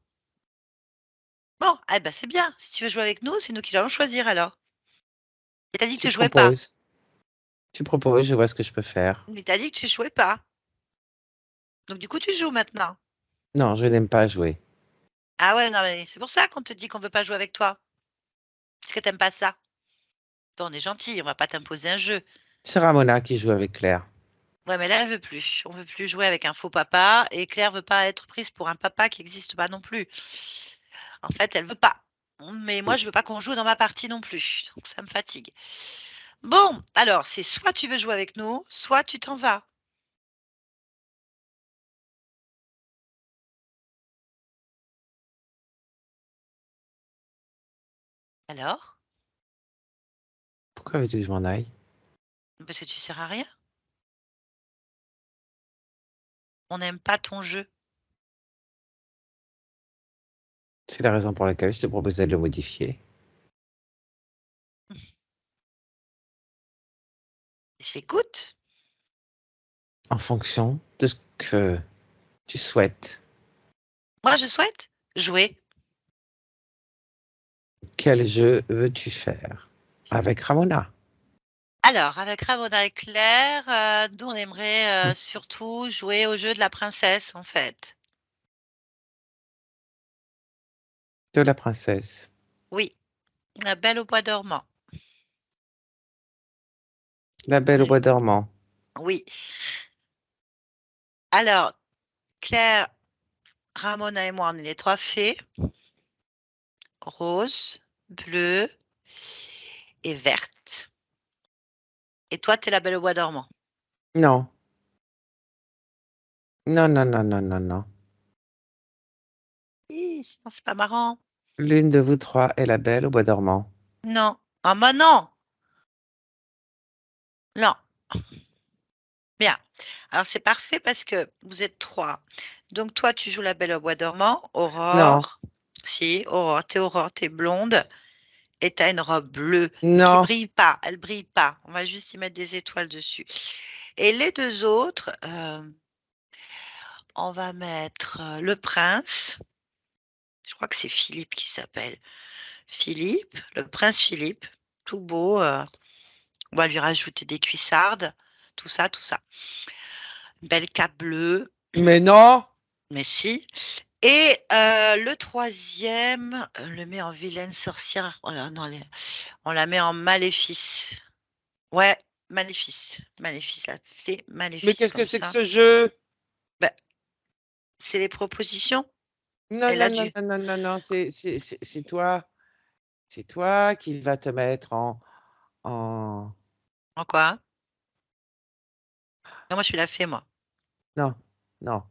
Bon, eh ben c'est bien. Si tu veux jouer avec nous, c'est nous qui allons choisir alors. Et t'as dit que Tu tu jouais pas. proposes. Tu proposes, je vois ce que je peux faire. Mais t'as dit que tu jouais pas. Donc du coup, tu joues maintenant. Non, je n'aime pas jouer. Ah ouais, non, mais c'est pour ça qu'on te dit qu'on veut pas jouer avec toi. Parce que t'aimes pas ça. Bon, on est gentil, on va pas t'imposer un jeu. C'est Ramona qui joue avec Claire. Ouais, mais là, elle veut plus. On veut plus jouer avec un faux papa et Claire veut pas être prise pour un papa qui n'existe pas non plus. En fait, elle veut pas. Mais moi, je veux pas qu'on joue dans ma partie non plus. Donc ça me fatigue. Bon, alors, c'est soit tu veux jouer avec nous, soit tu t'en vas. Alors? Pourquoi veux-tu que je m'en aille? Parce que tu sers à rien. On n'aime pas ton jeu. C'est la raison pour laquelle je te proposais de le modifier. J'écoute. En fonction de ce que tu souhaites. Moi, je souhaite jouer. Quel jeu veux-tu faire? Avec Ramona. Alors, avec Ramona et Claire, nous, on aimerait surtout jouer au jeu de la princesse, en fait. De la princesse. Oui, la Belle au bois dormant. La Belle au Je- bois dormant. Oui. Alors, Claire, Ramona et moi, on est les trois fées. Rose, bleue et verte. Et toi, t'es la Belle au bois dormant. Non. Non, non, non, non, non, non. Hi, sinon, c'est pas marrant. L'une de vous trois est la Belle au bois dormant. Non. Ah, bah non. Non. Bien. Alors, c'est parfait parce que vous êtes trois. Donc, toi, tu joues la Belle au bois dormant. Non. Aurore. Si, Aurore, t'es blonde. Et t'as une robe bleue qui Non. brille pas. Elle brille pas. On va juste y mettre des étoiles dessus. Et les deux autres, on va mettre le prince. Je crois que c'est Philippe qui s'appelle. Philippe, le prince Philippe, tout beau. On va lui rajouter des cuissardes, tout ça, tout ça. Une belle cape bleue, Mais non. mais si. Et le troisième, on le met en vilaine sorcière. Oh là, non, on la met en maléfice. Ouais, maléfice. Maléfice, la fée Mais maléfice, qu'est-ce que comme c'est que ça. ce jeu? Bah, c'est les propositions. Non, Elle a non, non, dû. non, non, non, non, c'est toi. C'est toi qui vas te mettre en... En quoi? Non, moi, je suis la fée, moi. Non, non,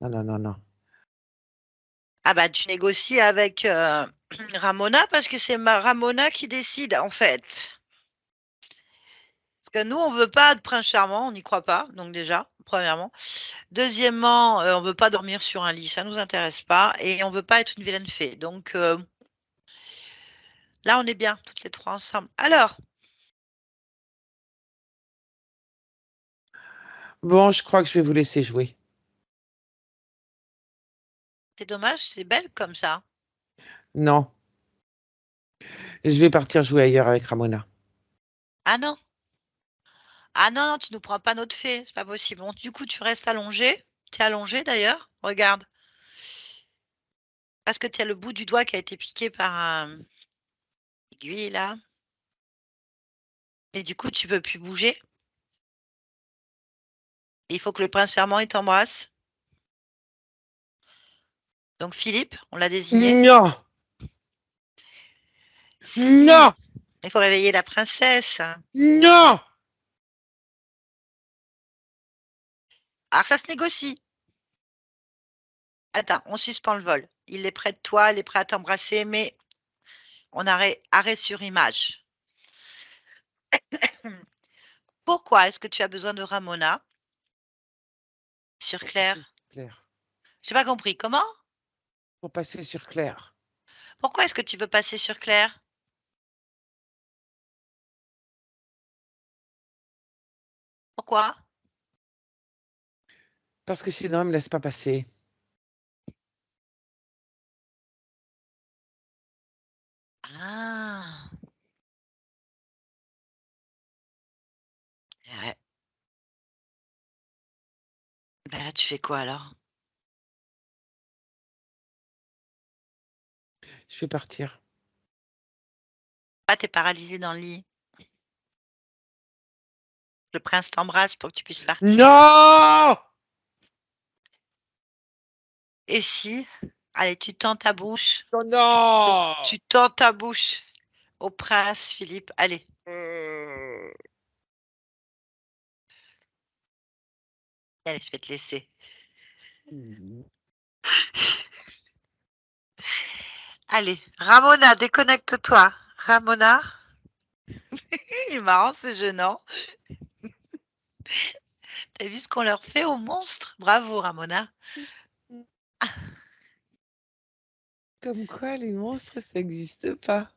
non, non, non, non. Ah bah, tu négocies avec Ramona parce que c'est Ramona qui décide, en fait. Parce que nous, on veut pas de prince charmant, on n'y croit pas, donc déjà, premièrement. Deuxièmement, on veut pas dormir sur un lit, ça nous intéresse pas. Et on veut pas être une vilaine fée. Donc là, on est bien, toutes les trois ensemble. Alors, Bon, je crois que je vais vous laisser jouer. c'est dommage, c'est belle comme ça. Non, je vais partir jouer ailleurs avec Ramona. Ah non, ah non, non, tu nous prends pas notre fée, c'est pas possible. Bon, du coup, tu restes allongé. T'es allongé d'ailleurs, regarde. Parce que tu as le bout du doigt qui a été piqué par un aiguille là. Et du coup, tu peux plus bouger. Il faut que le prince charmant il t'embrasse. Donc Philippe, on l'a désigné. Non! Si, Non! il faut réveiller la princesse. Non! Alors ça se négocie. Attends, on suspend le vol. Il est près de toi, il est prêt à t'embrasser, mais on arrêt sur image. Pourquoi est-ce que tu as besoin de Ramona sur Pour Claire? passer sur Claire. J'ai pas compris. Comment? Pour passer sur Claire. Pourquoi est-ce que tu veux passer sur Claire? Pourquoi? Parce que sinon, elle me laisse pas passer. Ah. Ouais. Ben là, tu fais quoi alors? Je vais partir. Ah, t'es paralysé dans le lit. Le prince t'embrasse pour que tu puisses partir. Non! Et si? Allez, tu tends ta bouche. Non! Tu tends ta bouche au prince, Philippe. Allez. Allez, je vais te laisser. Allez, Ramona, déconnecte-toi. Ramona. Il est marrant, c'est gênant. T'as vu ce qu'on leur fait aux monstres? Bravo, Ramona. Comme quoi, les monstres, ça n'existe pas.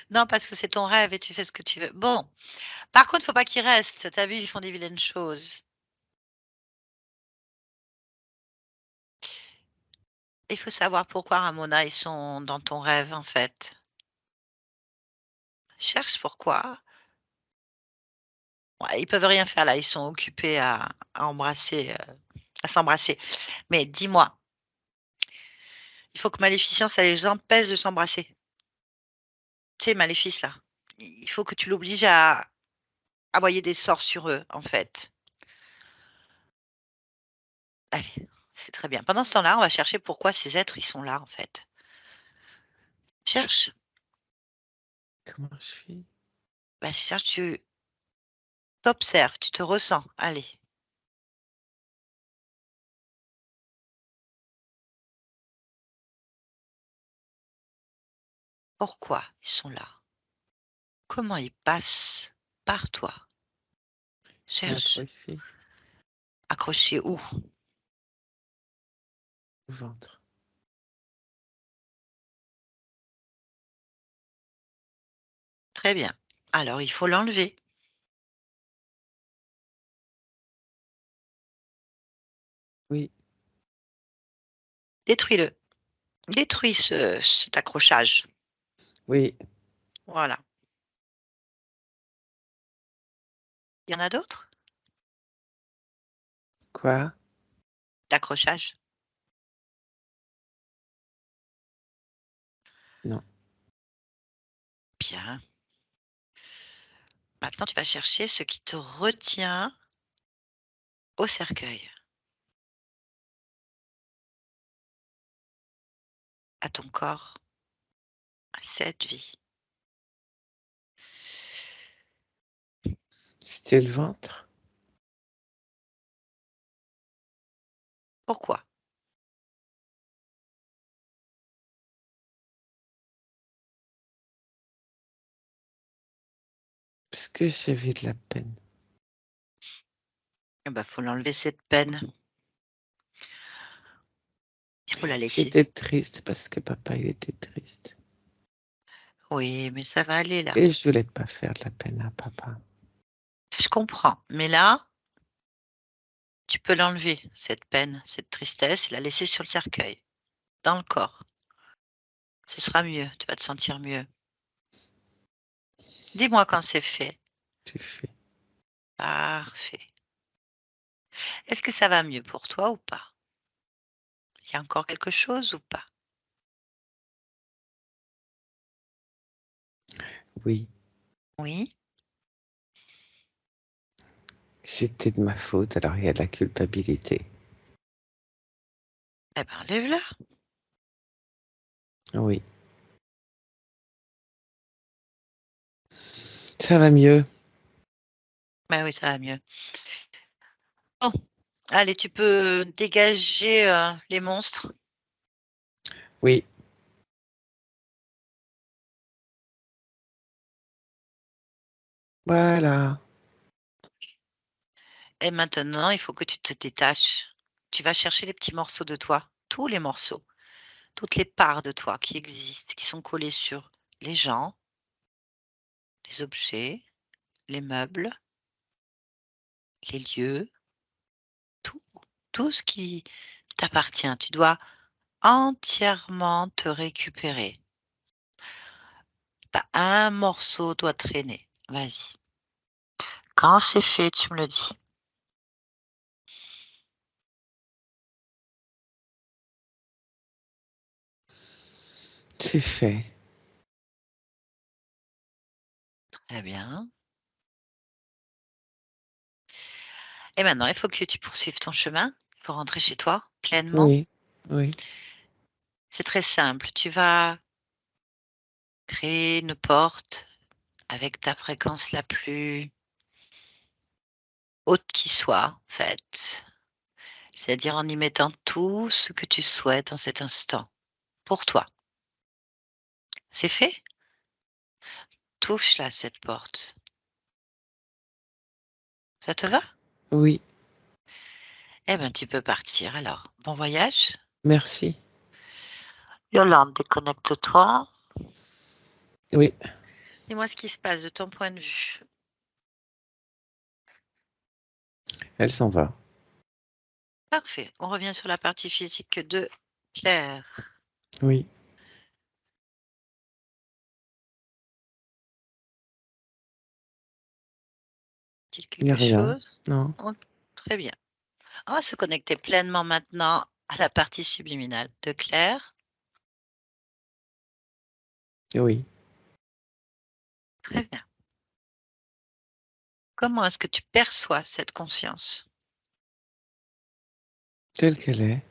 Non, parce que c'est ton rêve et tu fais ce que tu veux. Bon, par contre, faut pas qu'ils restent. T'as vu, ils font des vilaines choses. Il faut savoir pourquoi, Ramona, ils sont dans ton rêve, en fait. Cherche pourquoi. Ouais, ils peuvent rien faire là, ils sont occupés à embrasser, à s'embrasser. Mais dis-moi, il faut que Maléficence, ça les empêche de s'embrasser. Tu sais, Maléfice, là. Il faut que tu l'obliges à envoyer des sorts sur eux, en fait. Allez, c'est très bien. Pendant ce temps-là, on va chercher pourquoi ces êtres, ils sont là, en fait. Cherche. Comment je fais? Bah, cherche, tu t'observes, tu te ressens. Allez. Pourquoi ils sont là? Comment ils passent par toi? Ils sont Cherche. accrochés Accrochés où? au ventre. Très bien. Alors, il faut l'enlever. Oui, Détruis-le. Détruis cet accrochage. oui. Voilà. Il y en a d'autres? Quoi? D'accrochage? Non. Bien. Maintenant, tu vas chercher ce qui te retient au cercueil, à ton corps, à cette vie. C'était le ventre. Pourquoi? Parce que j'avais de la peine. Eh ben, faut l'enlever cette peine. Il faut la laisser. J'étais triste parce que papa, il était triste. Oui, mais ça va aller là. Et je voulais pas faire de la peine à papa. Je comprends. Mais là, tu peux l'enlever, cette peine, cette tristesse, et la laisser sur le cercueil, dans le corps. Ce sera mieux, tu vas te sentir mieux. Dis-moi quand c'est fait. J'ai fait. Parfait. Est-ce que ça va mieux pour toi ou pas? Il y a encore quelque chose ou pas? Oui, Oui. c'était de ma faute, alors il y a de la culpabilité. Eh ben, enlève-la. Oui, ça va mieux. Ben oui, ça va mieux. Bon, allez, tu peux dégager les monstres. Oui, voilà. Et maintenant, il faut que tu te détaches. Tu vas chercher les petits morceaux de toi, tous les morceaux, toutes les parts de toi qui existent, qui sont collées sur les gens, les objets, les meubles, les lieux, tout, tout ce qui t'appartient. Tu dois entièrement te récupérer. Pas un morceau doit traîner. Vas-y. Quand c'est fait, tu me le dis. C'est fait. Très bien. Et maintenant, il faut que tu poursuives ton chemin. Il faut rentrer chez toi pleinement. Oui, oui, C'est très simple. Tu vas créer une porte avec ta fréquence la plus haute qui soit, en fait. C'est-à-dire en y mettant tout ce que tu souhaites en cet instant, pour toi. C'est fait? Touche-la, cette porte. Ça te va? oui, Eh bien, tu peux partir alors. Bon voyage. merci. Yolande, déconnecte-toi. Oui, Dis-moi ce qui se passe de ton point de vue. elle s'en va. Parfait. On revient sur la partie physique de Claire. Oui, Dit il n'y a quelque rien. chose? Non, Ok, très bien. On va se connecter pleinement maintenant à la partie subliminale de Claire. oui, Très bien. Comment est-ce que tu perçois cette conscience? telle qu'elle est.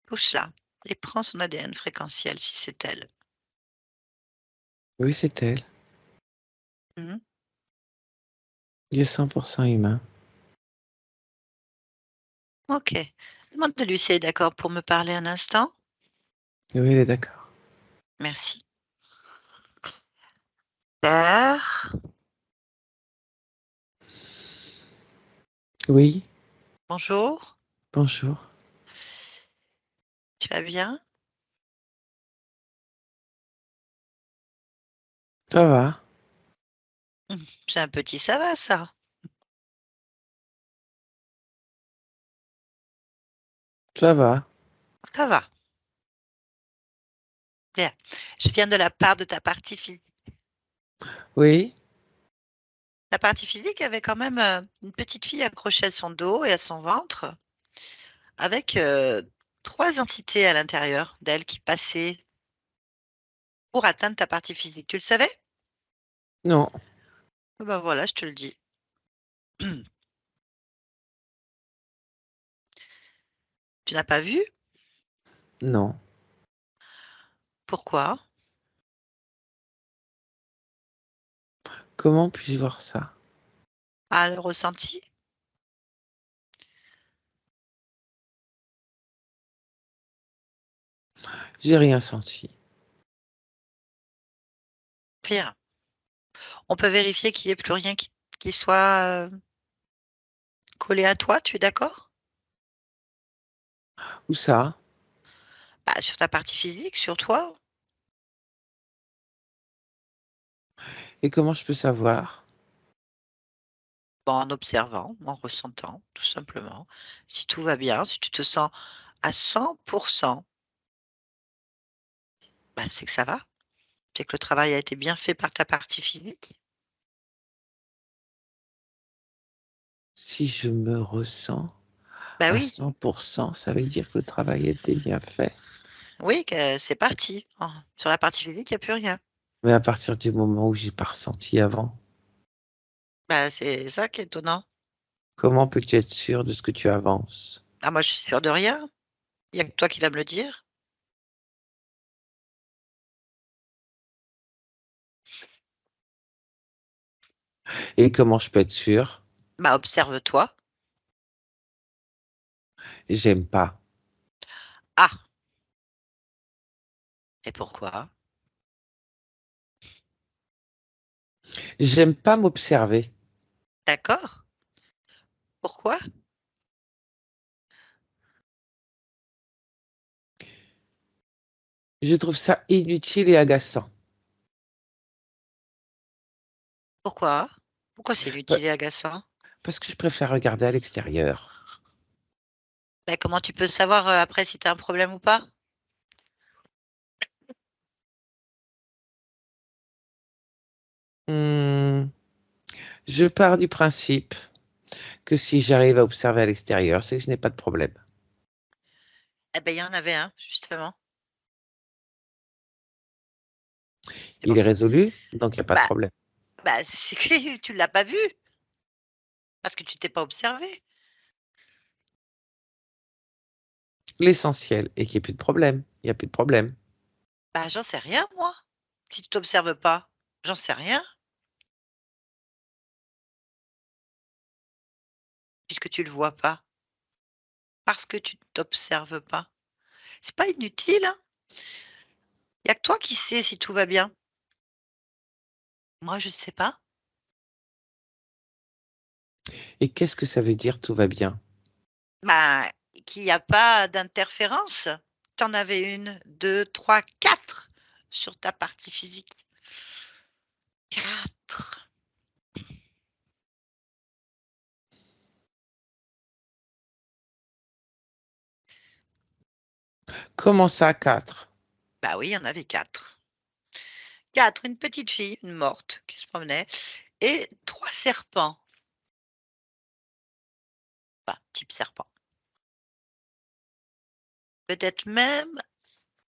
Touche-la et prends son ADN fréquentiel si c'est elle. Oui, c'est elle. Mhm. Il est 100% humain. Ok. Demande-lui si elle est d'accord pour me parler un instant. Oui, elle est d'accord. Merci. Claire, Oui, bonjour. bonjour. Tu vas bien? Ça va, C'est un petit ça va, ça. ça va. Ça va. Bien. Je viens de la part de ta partie physique. Oui, La partie physique avait quand même une petite fille accrochée à son dos et à son ventre, avec 3 entités à l'intérieur d'elle qui passaient pour atteindre ta partie physique. Tu le savais? non, Ben voilà, je te le dis. Tu n'as pas vu? non. Pourquoi? Comment puis-je voir ça? Ah, le ressenti? J'ai rien senti. Bien. On peut vérifier qu'il n'y ait plus rien qui soit collé à toi, tu es d'accord? Où ça? Bah, sur ta partie physique, sur toi. Et comment je peux savoir? Bon, en observant, en ressentant, tout simplement. Si tout va bien, si tu te sens à 100%, bah, c'est que ça va. C'est que le travail a été bien fait par ta partie physique. Si je me ressens Bah à oui, 100%, ça veut dire que le travail a été bien fait. oui, que c'est parti. Sur la partie physique, il n'y a plus rien. Mais à partir du moment où j'ai pas ressenti avant, Bah, c'est ça qui est étonnant. comment peux-tu être sûr de ce que tu avances? Ah, moi, je suis sûre de rien. Il y a que toi qui vas me le dire. Et comment je peux être sûr? Bah, observe-toi. J'aime pas. Ah, et pourquoi? J'aime pas m'observer. D'accord. Pourquoi? Je trouve ça inutile et agaçant. Pourquoi? Pourquoi c'est Pa- inutile et agaçant? Parce que je préfère regarder à l'extérieur. Bah, comment tu peux savoir après si tu as un problème ou pas? Hmm, je pars du principe que si j'arrive à observer à l'extérieur, c'est que je n'ai pas de problème. Eh ben, il y en avait un, justement. C'est Il pour est ça. résolu, donc il n'y a pas de Bah, problème. bah, c'est que tu l'as pas vu parce que tu t'es pas observé. L'essentiel est qu'il n'y ait plus de problème. Il n'y a plus de problème. Bah, j'en sais rien, moi. Si tu t'observes pas, j'en sais rien puisque tu le vois pas. Parce que tu t'observes pas. C'est pas inutile, hein. Il y a que toi qui sais si tout va bien. Moi, je sais pas. Et qu'est-ce que ça veut dire tout va bien? Bah, qu'il y a pas d'interférence. Tu en avais 1, 2, 3, 4 sur ta partie physique. 4. Comment ça, 4? Bah oui, il y en avait 4. 4, une petite fille, une morte qui se promenait et 3 serpents. Enfin, type serpent. Peut-être même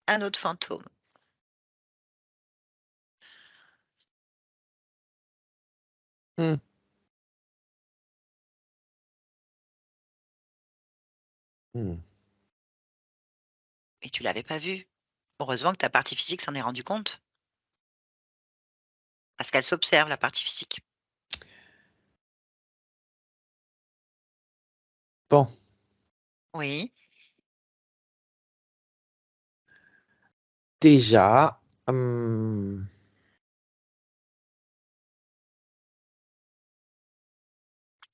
un autre fantôme. Hmm, hmm. Et tu l'avais pas vu. Heureusement que ta partie physique s'en est rendu compte. Parce qu'elle s'observe, la partie physique. Bon, Oui, déjà,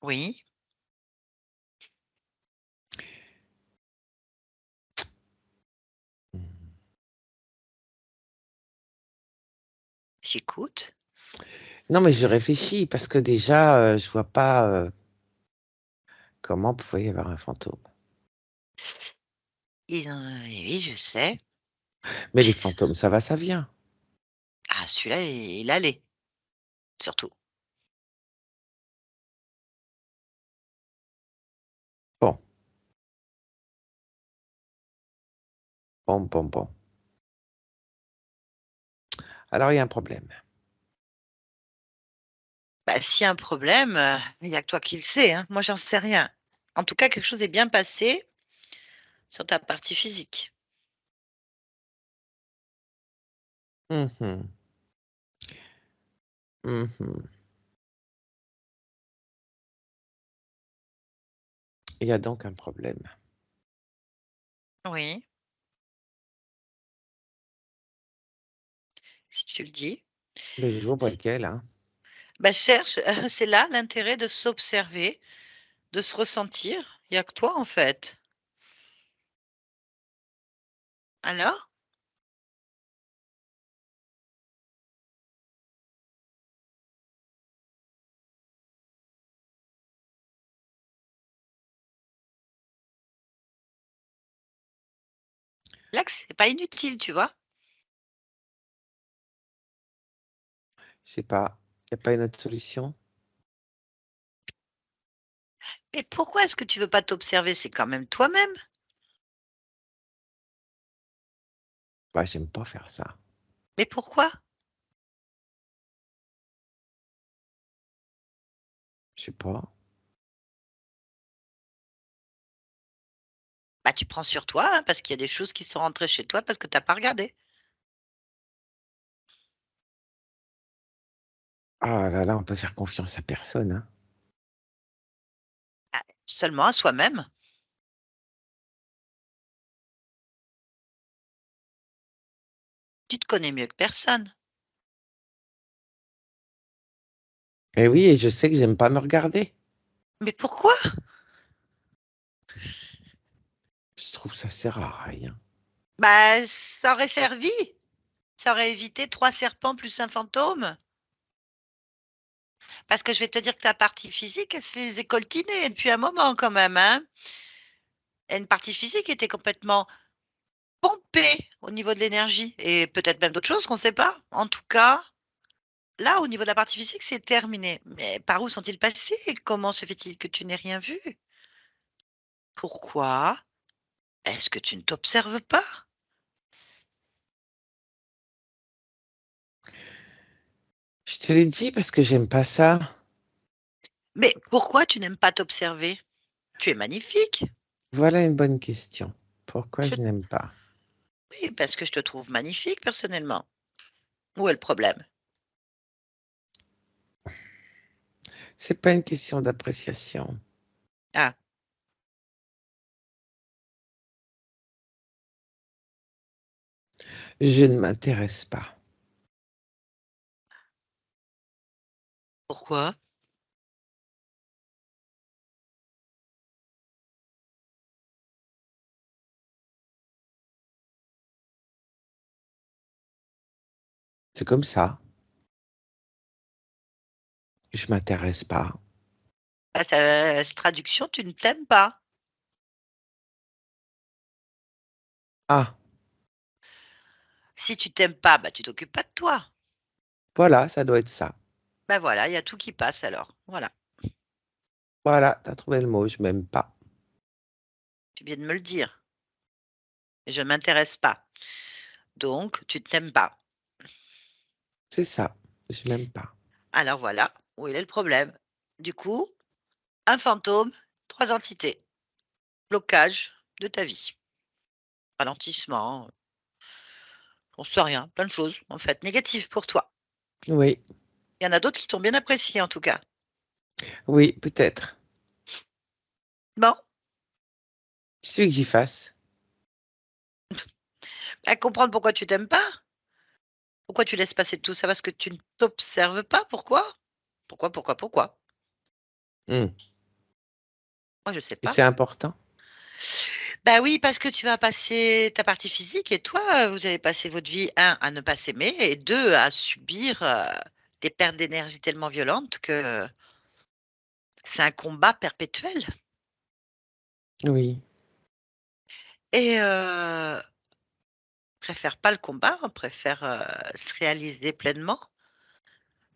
oui, j'écoute. non, mais je réfléchis parce que déjà, je vois pas comment pouvait y avoir un fantôme. Oui, je sais. Mais les fantômes, ça va, ça vient. Ah, celui-là, il allait, surtout. Bon, bon, bon, bon. Alors, il y a un problème. Bah, s'il y a un problème, il y a que toi qui le sais, hein. Moi, j'en sais rien. En tout cas, quelque chose est bien passé sur ta partie physique. Mhm, mhm. Il y a donc un problème. Oui, si tu le dis. Mais je vois pas C lequel, hein. Bah, cherche, c'est là l'intérêt de s'observer, de se ressentir. Il y a que toi, en fait. Alors? Là que c'est pas inutile, tu vois? Je sais pas. Il y a pas une autre solution? Mais pourquoi est-ce que tu veux pas t'observer? C'est quand même toi-même. Bah, j'aime pas faire ça. Mais pourquoi? sais pas. Bah, tu prends sur toi, hein, parce qu'il y a des choses qui sont rentrées chez toi parce que tu as pas regardé. Ah là là, on peut faire confiance à personne, hein. Ah, seulement à soi-même. Tu te connais mieux que personne. Et oui, et je sais que j'aime pas me regarder. Mais pourquoi? Je trouve que ça sert à rien. Bah, ça aurait servi. Ça aurait évité 3 serpents plus un fantôme. Parce que je vais te dire que ta partie physique, elle s'est écoltinée depuis un moment quand même, hein. Et une partie physique était complètement pompée au niveau de l'énergie et peut-être même d'autres choses qu'on ne sait pas. En tout cas, là, au niveau de la partie physique, c'est terminé. Mais par où sont-ils passés? Comment se fait-il que tu n'aies rien vu? Pourquoi? Est-ce que tu ne t'observes pas? Je te l'ai dit parce que j'aime pas ça. Mais pourquoi tu n'aimes pas t'observer? Tu es magnifique. Voilà une bonne question. Pourquoi Je je n'aime pas? Oui, parce que je te trouve magnifique personnellement. Où est le problème? C'est pas une question d'appréciation. Ah, Je ne m'intéresse pas. pourquoi? C'est comme ça. Je m'intéresse pas. Bah, ça traduction, tu ne t'aimes pas. Ah, Si tu t'aimes pas, bah, tu t'occupes pas de toi. voilà, ça doit être ça. Bah, voilà, il y a tout qui passe alors. Voilà, Voilà, t'as trouvé le mot, je m'aime pas. tu viens de me le dire. Je m'intéresse pas. Donc, tu ne t'aimes pas. C'est ça, je m'aime pas. Alors voilà, où il est le problème. Du coup, un fantôme, 3 entités. Blocage de ta vie. Ralentissement, on sait rien, plein de choses en fait négatives pour toi. Oui, Il y en a d'autres qui t'ont bien apprécié en tout cas. oui, peut-être. Bon, Qu'est-ce que tu veux que j'y fasse? à comprendre pourquoi tu t'aimes pas. Pourquoi tu laisses passer tout ça? Parce que tu ne t'observes pas? Pourquoi? Pourquoi? Hmm. Moi, je sais Et pas. c'est important? Bah oui, parce que tu vas passer ta partie physique et toi, vous allez passer votre vie, un à ne pas s'aimer et 2 à subir, des pertes d'énergie tellement violentes que c'est un combat perpétuel Oui, et préfère pas le combat, on préfère, se réaliser pleinement.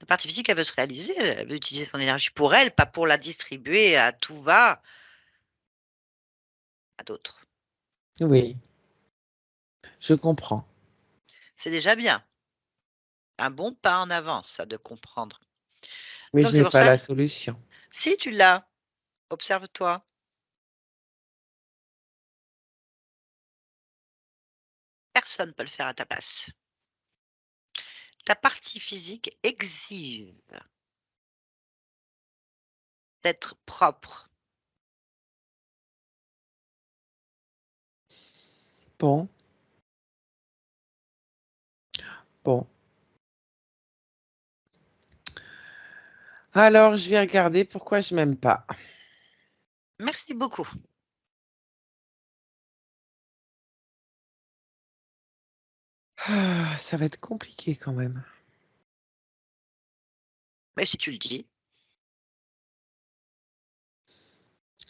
La partie physique, elle veut se réaliser, elle veut utiliser son énergie pour elle, pas pour la distribuer à tout va à d'autres. oui, je comprends. C'est déjà bien. Un bon pas en avant, ça, de comprendre. Mais Donc je c'est n'ai pour pas ça la solution. si tu l'as, observe-toi. Personne ne peut le faire à ta place. Ta partie physique exige d'être propre. Bon, bon. Alors, je vais regarder pourquoi je m'aime pas. Merci beaucoup. Ah, ça va être compliqué quand même. Mais si tu le dis,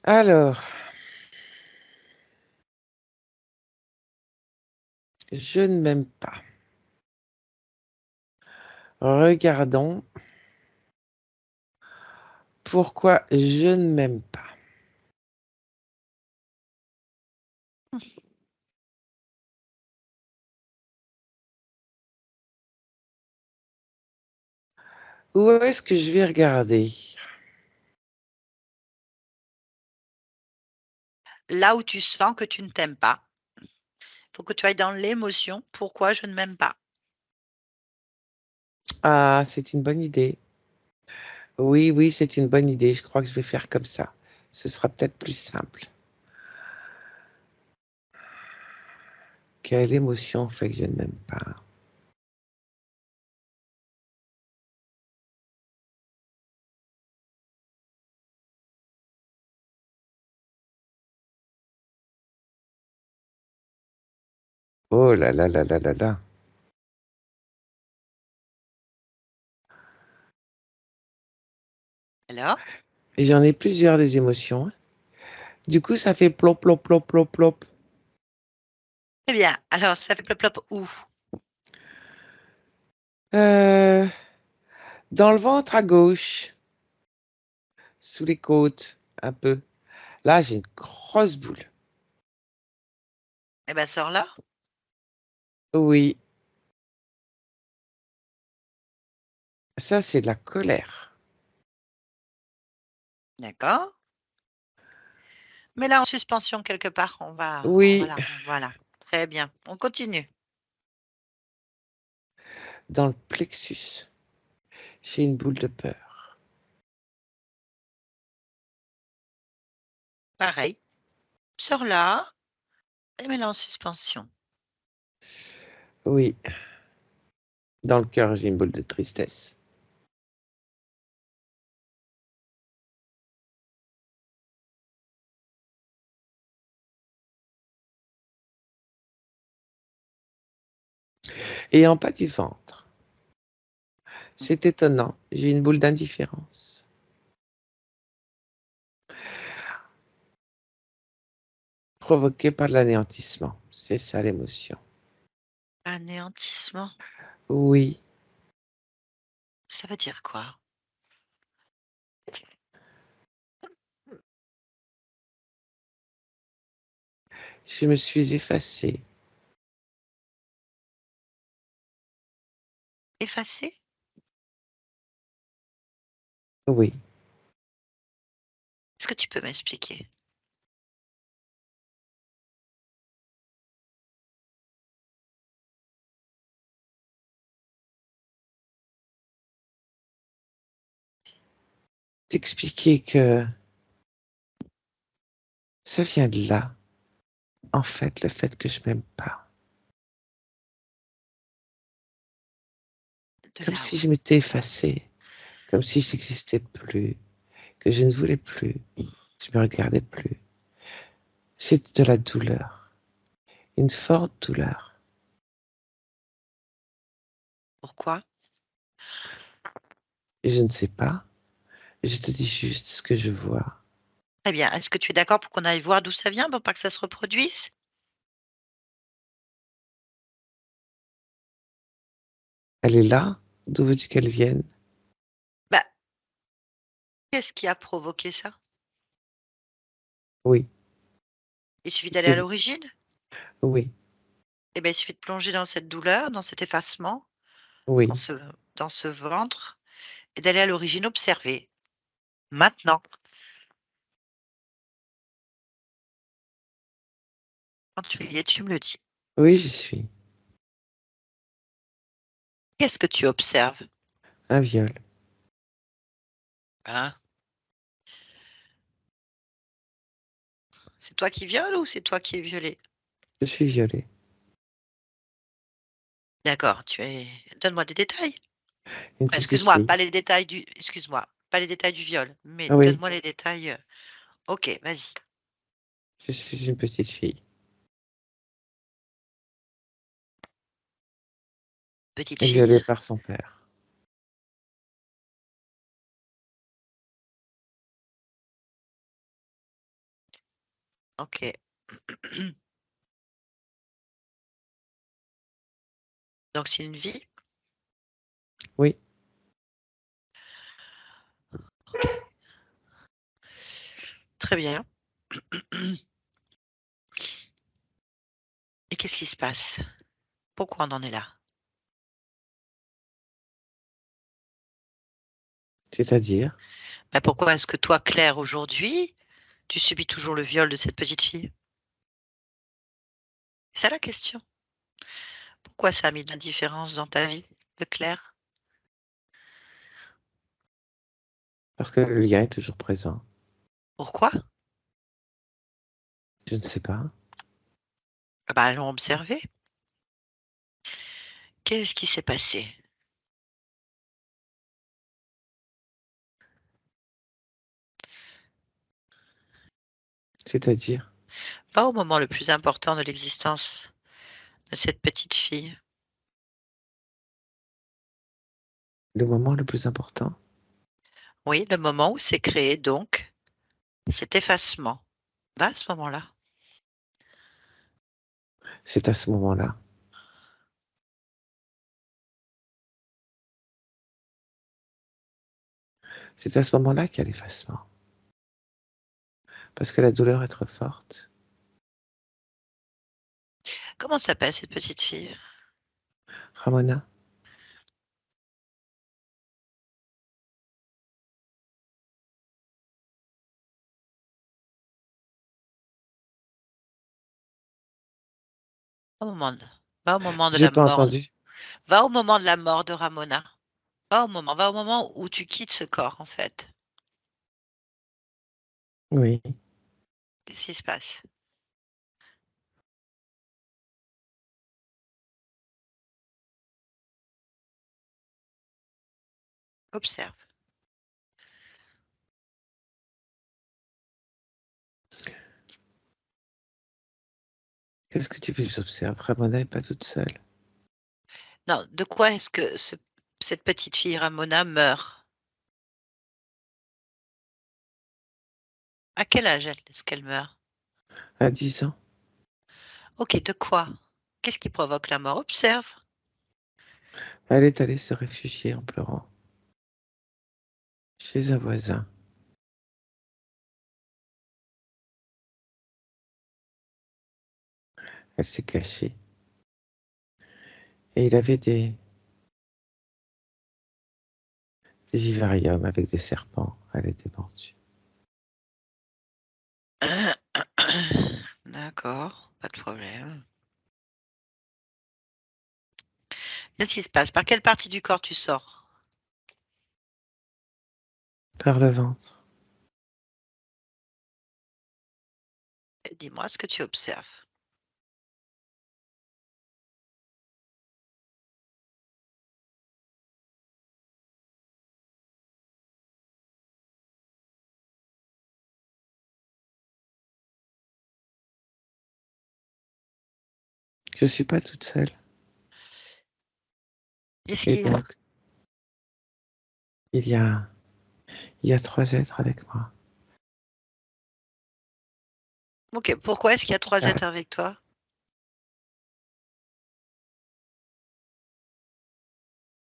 Alors, je ne m'aime pas. Regardons pourquoi je ne m'aime pas. Où est-ce que je vais regarder? là où tu sens que tu ne t'aimes pas. Il faut que tu ailles dans l'émotion. Pourquoi je ne m'aime pas? Ah, c'est une bonne idée. Oui, oui, c'est une bonne idée. Je crois que je vais faire comme ça. Ce sera peut-être plus simple. Quelle émotion fait que je ne m'aime pas? Oh là là là là là là. Alors? Et j'en ai plusieurs des émotions, hein. Du coup, ça fait plop, plop, plop, plop, plop. Très bien. Alors, ça fait plop plop où? Euh, Dans le ventre à gauche, sous les côtes, un peu. Là, j'ai une grosse boule. Eh ben, sors là. Oui, ça, c'est de la colère. D'accord. Mets-la en suspension quelque part. Oui, Voilà. Très bien. On continue. dans le plexus, j'ai une boule de peur. Pareil. Sors là et mets-la en suspension. Oui, dans le cœur, j'ai une boule de tristesse. Et en bas du ventre, c'est étonnant, j'ai une boule d'indifférence. Provoquée par l'anéantissement. C'est ça l'émotion. Anéantissement. Oui, Ça veut dire quoi? je me suis effacée. Effacer? Oui, Est-ce que tu peux m'expliquer? t'expliquer que ça vient de là, en fait, le fait que je m'aime pas. De Comme là si où? je m'étais effacée, comme si je n'existais plus, que je ne voulais plus, je me regardais plus. C'est de la douleur, une forte douleur. Pourquoi? Je ne sais pas, je te dis juste ce que je vois. Très bien. Est-ce que tu es d'accord pour qu'on aille voir d'où ça vient pour pas que ça se reproduise? Elle est là, d'où veux-tu qu'elle vienne? Bah, qu'est-ce qui a provoqué ça? Oui, Il suffit si d'aller tu à veux. l'origine? Oui, Eh ben, il suffit de plonger dans cette douleur, dans cet effacement, dans oui. ce dans ce ventre et d'aller à l'origine observer. Maintenant, quand tu y es, tu me le dis. Oui, j'y suis. Qu'est-ce que tu observes? Un viol. Hein? C'est toi qui violes ou c'est toi qui es violé? Je suis violée. D'accord, donne-moi des détails. Une Enfin, petite excuse-moi, fille. pas les détails du excuse-moi, pas les détails du viol, mais Oui, donne-moi les détails, OK, vas-y. je suis une petite fille. Petite fille? Violée par son père. OK. Donc c'est une vie? Oui, OK, très bien. Et qu'est-ce qui se passe? Pourquoi on en est là? c'est-à-dire, Bah, pourquoi est-ce que toi, Claire, aujourd'hui, Tu subis toujours le viol de cette petite fille? C'est ça la question. Pourquoi ça a mis de l'indifférence dans ta vie de Claire? Parce que le lien est toujours présent. Pourquoi? Je ne sais pas. Ah bah, allons observer. Qu'est-ce qui s'est passé? C'est-à-dire, Va au moment le plus important de l'existence de cette petite fille. le moment le plus important, Oui, le moment où s'est créé donc cet effacement. Va à ce moment-là. c'est à ce moment-là. C'est à ce moment-là qu'il y a l'effacement. Parce que la douleur est trop forte. Comment s'appelle cette petite fille? Ramona, Au moment de Va au moment de j'ai la pas mort. entendu. Va au moment de la mort de Ramona. Va au moment où tu quittes ce corps, en fait. Oui. Qu'est-ce qui se passe? Observe. Qu'est-ce que tu veux que j'observe? Ramona n'est pas toute seule. Non, de quoi est-ce que cette petite fille Ramona meurt? À quel âge est-ce qu'elle meurt? À 10 ans, OK, de quoi? Qu'est-ce qui provoque la mort? Observe. elle est allée se réfugier en pleurant chez un voisin. Elle s'est cachée. Et il avait des vivariums avec des serpents. Elle était mordue. D'accord, pas de problème. Qu'est-ce qui se passe? Par quelle partie du corps tu sors? Par le ventre. Et dis-moi ce que tu observes. Je suis pas toute seule. Qu'est-ce Et qu'il y a? donc, il y a, il y a 3 êtres avec moi. OK, pourquoi est-ce qu'il y a 3 Ah, êtres avec toi?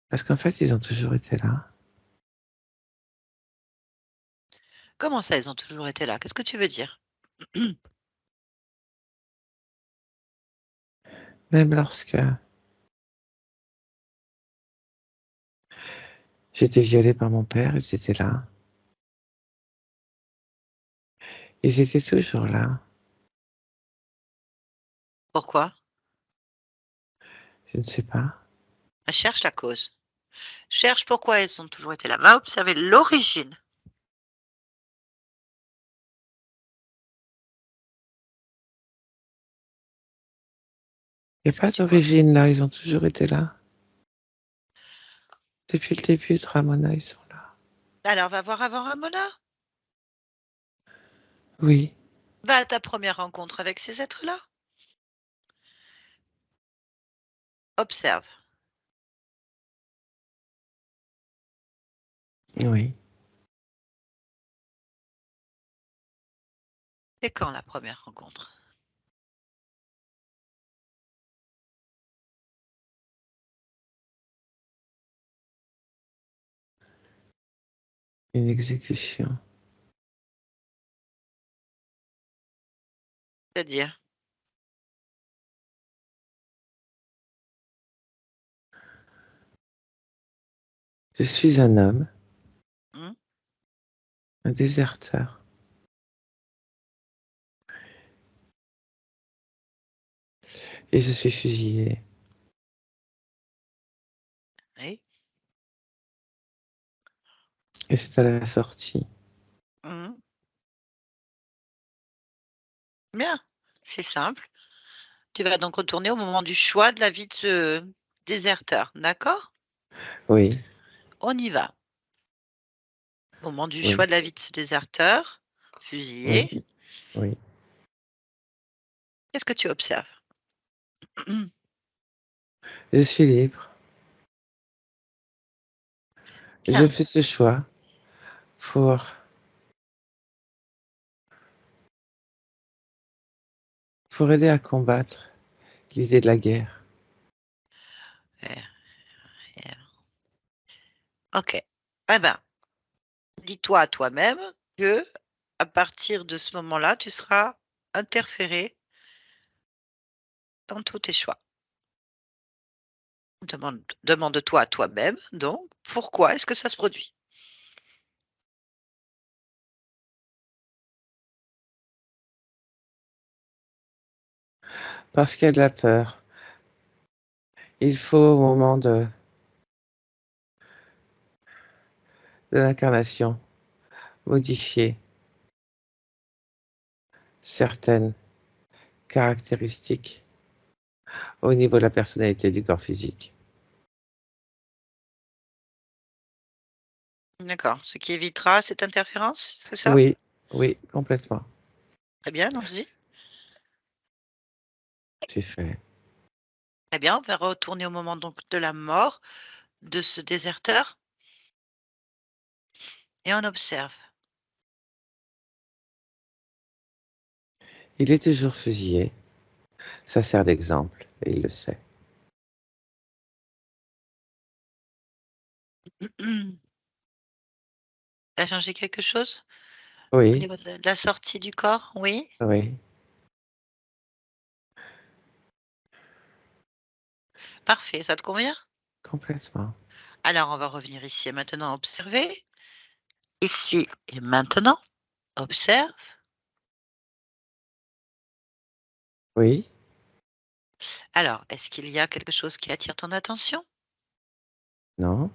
parce qu'en fait, ils ont toujours été là. Comment ça, ils ont toujours été là? Qu'est-ce que tu veux dire? Même lorsque j'étais violée par mon père, ils étaient là. Ils étaient toujours là. Pourquoi? Je ne sais pas. Cherche la cause. Cherche pourquoi ils ont toujours été là. Va observer l'origine. Il n'y a pas Qu'est-ce que tu vois? d'origine là, ils ont toujours été là. Depuis le début de Ramona, ils sont là. Alors va voir avant Ramona. Oui, Va à ta première rencontre avec ces êtres-là. Observe. oui. C'est quand la première rencontre? Une exécution. C'est-à-dire? Je suis un homme, Mmh, un déserteur. Et je suis fusillé. Oui. Et c'est à la sortie. Mhm. Bien, c'est simple. Tu vas donc retourner au moment du choix de la vie de ce déserteur, d'accord? Oui, On y va. Au moment du oui, choix de la vie de ce déserteur, fusillé, oui, oui. qu'est-ce que tu observes? Je suis libre. Je Bien, fais ce choix pour, pour aider à combattre l'idée de la guerre. euh, ok. Eh ben, dis-toi à toi-même que à partir de ce moment-là, tu seras interféré dans tous tes choix. Demande-toi à toi-même, donc, pourquoi est-ce que ça se produit? Parce qu'il y a de la peur. Il faut, au moment de l'incarnation, modifier certaines caractéristiques au niveau de la personnalité du corps physique. D'accord. Ce qui évitera cette interférence, c'est ça? Oui, oui, complètement. Très bien, allons-y. C'est fait. Très bien, on va retourner au moment donc de la mort de ce déserteur et on observe. Il est toujours fusillé. Ça sert d'exemple, et il le sait. Ça a changé quelque chose au Oui, niveau de la sortie du corps? Oui? oui, Parfait, ça te convient? complètement. Alors on va revenir ici et maintenant observer. Ici et maintenant, observe. Oui, Alors, est-ce qu'il y a quelque chose qui attire ton attention? non,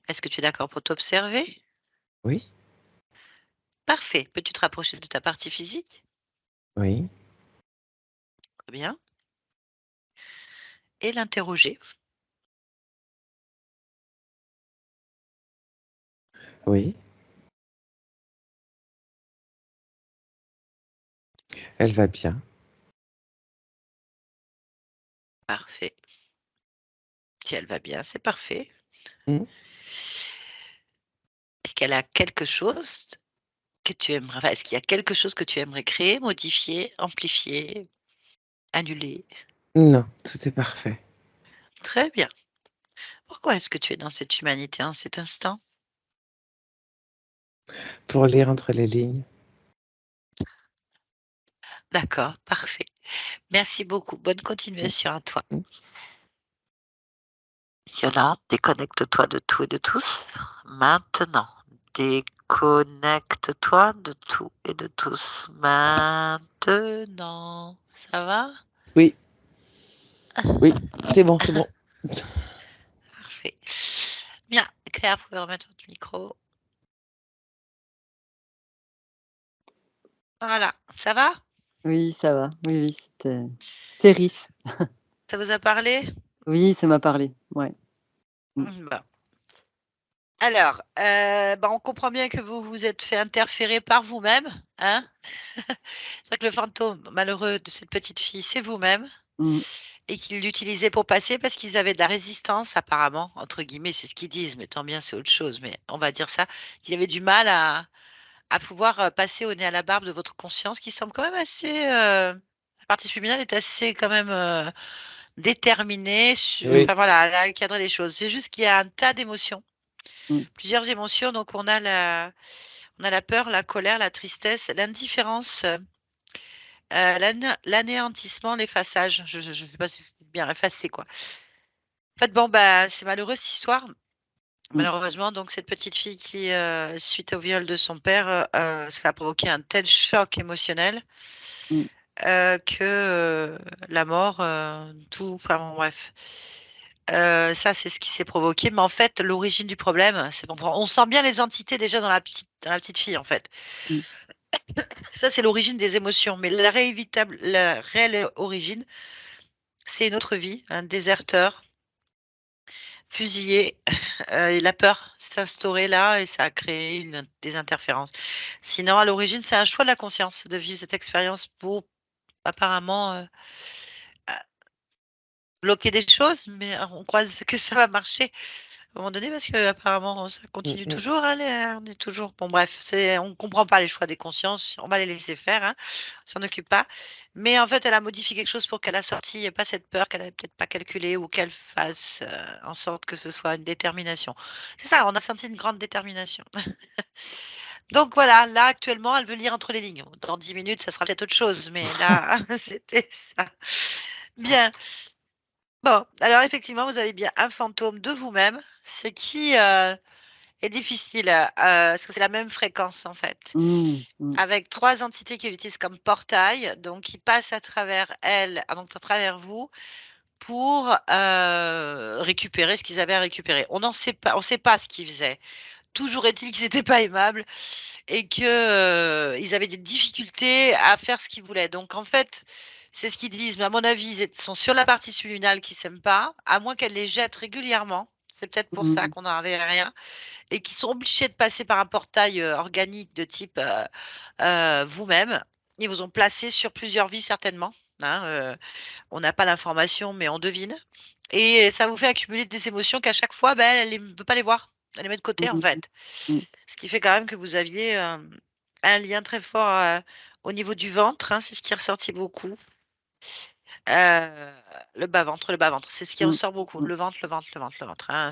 Est-ce que tu es d'accord pour t'observer? oui, Parfait. Peux-tu te rapprocher de ta partie physique? oui, Très bien. Et l'interroger. oui. Elle va bien. Parfait. Si elle va bien, c'est parfait. Hmm. Est-ce qu'elle a quelque chose que tu aimerais, enfin, est-ce qu'il y a quelque chose que tu aimerais créer, modifier, amplifier, annuler? Non, tout est parfait. Très bien. Pourquoi est-ce que tu es dans cette humanité en cet instant? Pour lire entre les lignes. D'accord, parfait. Merci beaucoup. Bonne continuation à toi. Hmm. Yola, déconnecte-toi de tout et de tous. Maintenant. Déconnecte-toi de tout et de tous. Maintenant. Ça va? Oui, oui, c'est bon, c'est bon. Parfait. Bien. Claire, vous pouvez remettre votre micro. Voilà. Ça va? Oui, ça va. Oui, oui, c'était riche. Ça vous a parlé? Oui, ça m'a parlé. Ouais. Mm. Bon. Alors, on comprend bien que vous vous êtes fait interférer par vous-même, hein? C'est vrai que le fantôme malheureux de cette petite fille, c'est vous-même Mm. et qu'ils l'utilisaient pour passer parce qu'ils avaient de la «résistance» apparemment, entre guillemets, c'est ce qu'ils disent, mais tant bien, c'est autre chose, mais on va dire ça, qu'ils avaient du mal à pouvoir, passer au nez à la barbe de votre conscience qui semble quand même assez, la partie subliminale est assez quand même, déterminée su Oui, enfin voilà, elle a cadré les choses. C'est juste qu'il y a un tas d'émotions, Mm. plusieurs émotions, donc on a la peur, la colère, la tristesse, l'indifférence, l'anéantissement, l'effaçage. Je sais pas si c'est bien effacer, quoi. En fait, bon, bah, c'est malheureux cette histoire. Mm. Malheureusement, donc cette petite fille qui, suite au viol de son père, ça a provoqué un tel choc émotionnel, Mm. que la mort, tout, enfin bon, bref. Ça, c'est ce qui s'est provoqué. Mais en fait, l'origine du problème, c'est bon, on sent bien les entités déjà dans la petite fille, en fait. Mm. Ça, c'est l'origine des émotions. Mais la réelle origine, c'est une autre vie, un déserteur, fusillé, et la peur s'est instaurée là et ça a créé des interférences. Sinon, à l'origine, c'est un choix de la conscience de vivre cette expérience pour apparemment bloquer des choses, mais on croise que ça va marcher à un moment donné parce que apparemment ça Mm, continue mm. toujours. Allez, on est toujours bon. Bref, on comprend pas les choix des consciences. On va les laisser faire, hein, on s'en occupe pas. Mais en fait, elle a modifié quelque chose pour qu'elle a sorti. Il n'y ait pas cette peur qu'elle avait peut-être pas calculée ou qu'elle fasse en sorte que ce soit une détermination. C'est ça, on a senti une grande détermination. Donc voilà, là actuellement, elle veut lire entre les lignes. Dans 10 minutes, ça sera peut-être autre chose, mais là, c'était ça. Bien. Bon, alors effectivement, vous avez bien un fantôme de vous-même, ce qui est difficile, parce que c'est la même fréquence en fait, Mm. Mm. avec 3 entités qui l'utilisent comme portail, donc qui passent à travers elle, donc à travers vous, pour récupérer ce qu'ils avaient à récupérer. On n'en sait pas, on sait pas ce qu'ils faisaient. Toujours est-il qu'ils n'étaient pas aimables et que ils avaient des difficultés à faire ce qu'ils voulaient. Donc en fait, c'est ce qu'ils disent, mais à mon avis, ils sont sur la partie subliminale qui s'aiment pas, à moins qu'elle les jette régulièrement. C'est peut-être pour ça Mm. qu'on n'en avait rien et qu'ils sont obligés de passer par un portail organique de type vous-même. Ils vous ont placé sur plusieurs vies certainement, hein, on n'a pas l'information, mais on devine. Et ça vous fait accumuler des émotions qu'à chaque fois, ben, elle ne veut pas les voir. Elle les met de côté en Mm. fait. Mm. Ce qui fait quand même que vous aviez un lien très fort au niveau du ventre, hein, c'est ce qui est ressorti beaucoup. Le bas-ventre, c'est ce qui Mm. ressort beaucoup. Mm. Le ventre, le ventre, le ventre, le ventre, hein,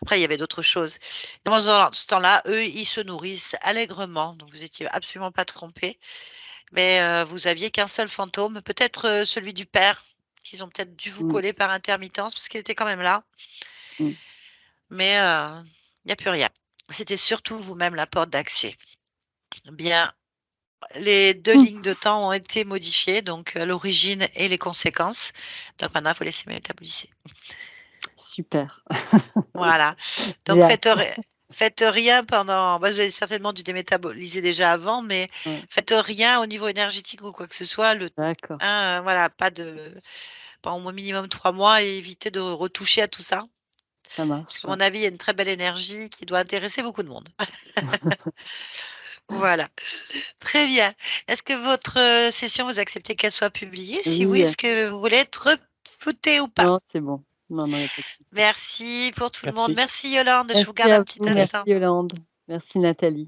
Après, il y avait d'autres choses. Dans ce temps-là, eux, ils se nourrissent allègrement, donc vous n'étiez absolument pas trompés. Mais vous aviez qu'un seul fantôme, peut-être celui du père, qu'ils ont peut-être dû vous Mm. coller par intermittence, parce qu'il était quand même là. Mm. Mais il n'y a plus rien. C'était surtout vous-même la porte d'accès. Bien, les 2 Mm. lignes de temps ont été modifiées, donc l'origine et les conséquences. Donc maintenant, il faut laisser métaboliser. Super. Voilà. J'ai Donc hâte. faites rien pendant vous avez certainement dû démétaboliser déjà avant, mais Ouais. faites rien au niveau énergétique ou quoi que ce soit. D'accord. Voilà, pas de pendant au minimum 3 mois et évitez de retoucher à tout ça. Ça Parce marche. qu'à Ouais. mon avis, il y a une très belle énergie qui doit intéresser beaucoup de monde. Voilà. Très bien. Est-ce que votre session, vous acceptez qu'elle soit publiée? Si oui, Oui. est-ce que vous voulez être flouté ou pas? Non, c'est bon. Non, non, il n'y a pas de souci. Merci pour tout le monde. Merci. Merci Yolande. Je vous Merci garde un à petit vous. Merci instant. Yolande. Merci Nathalie.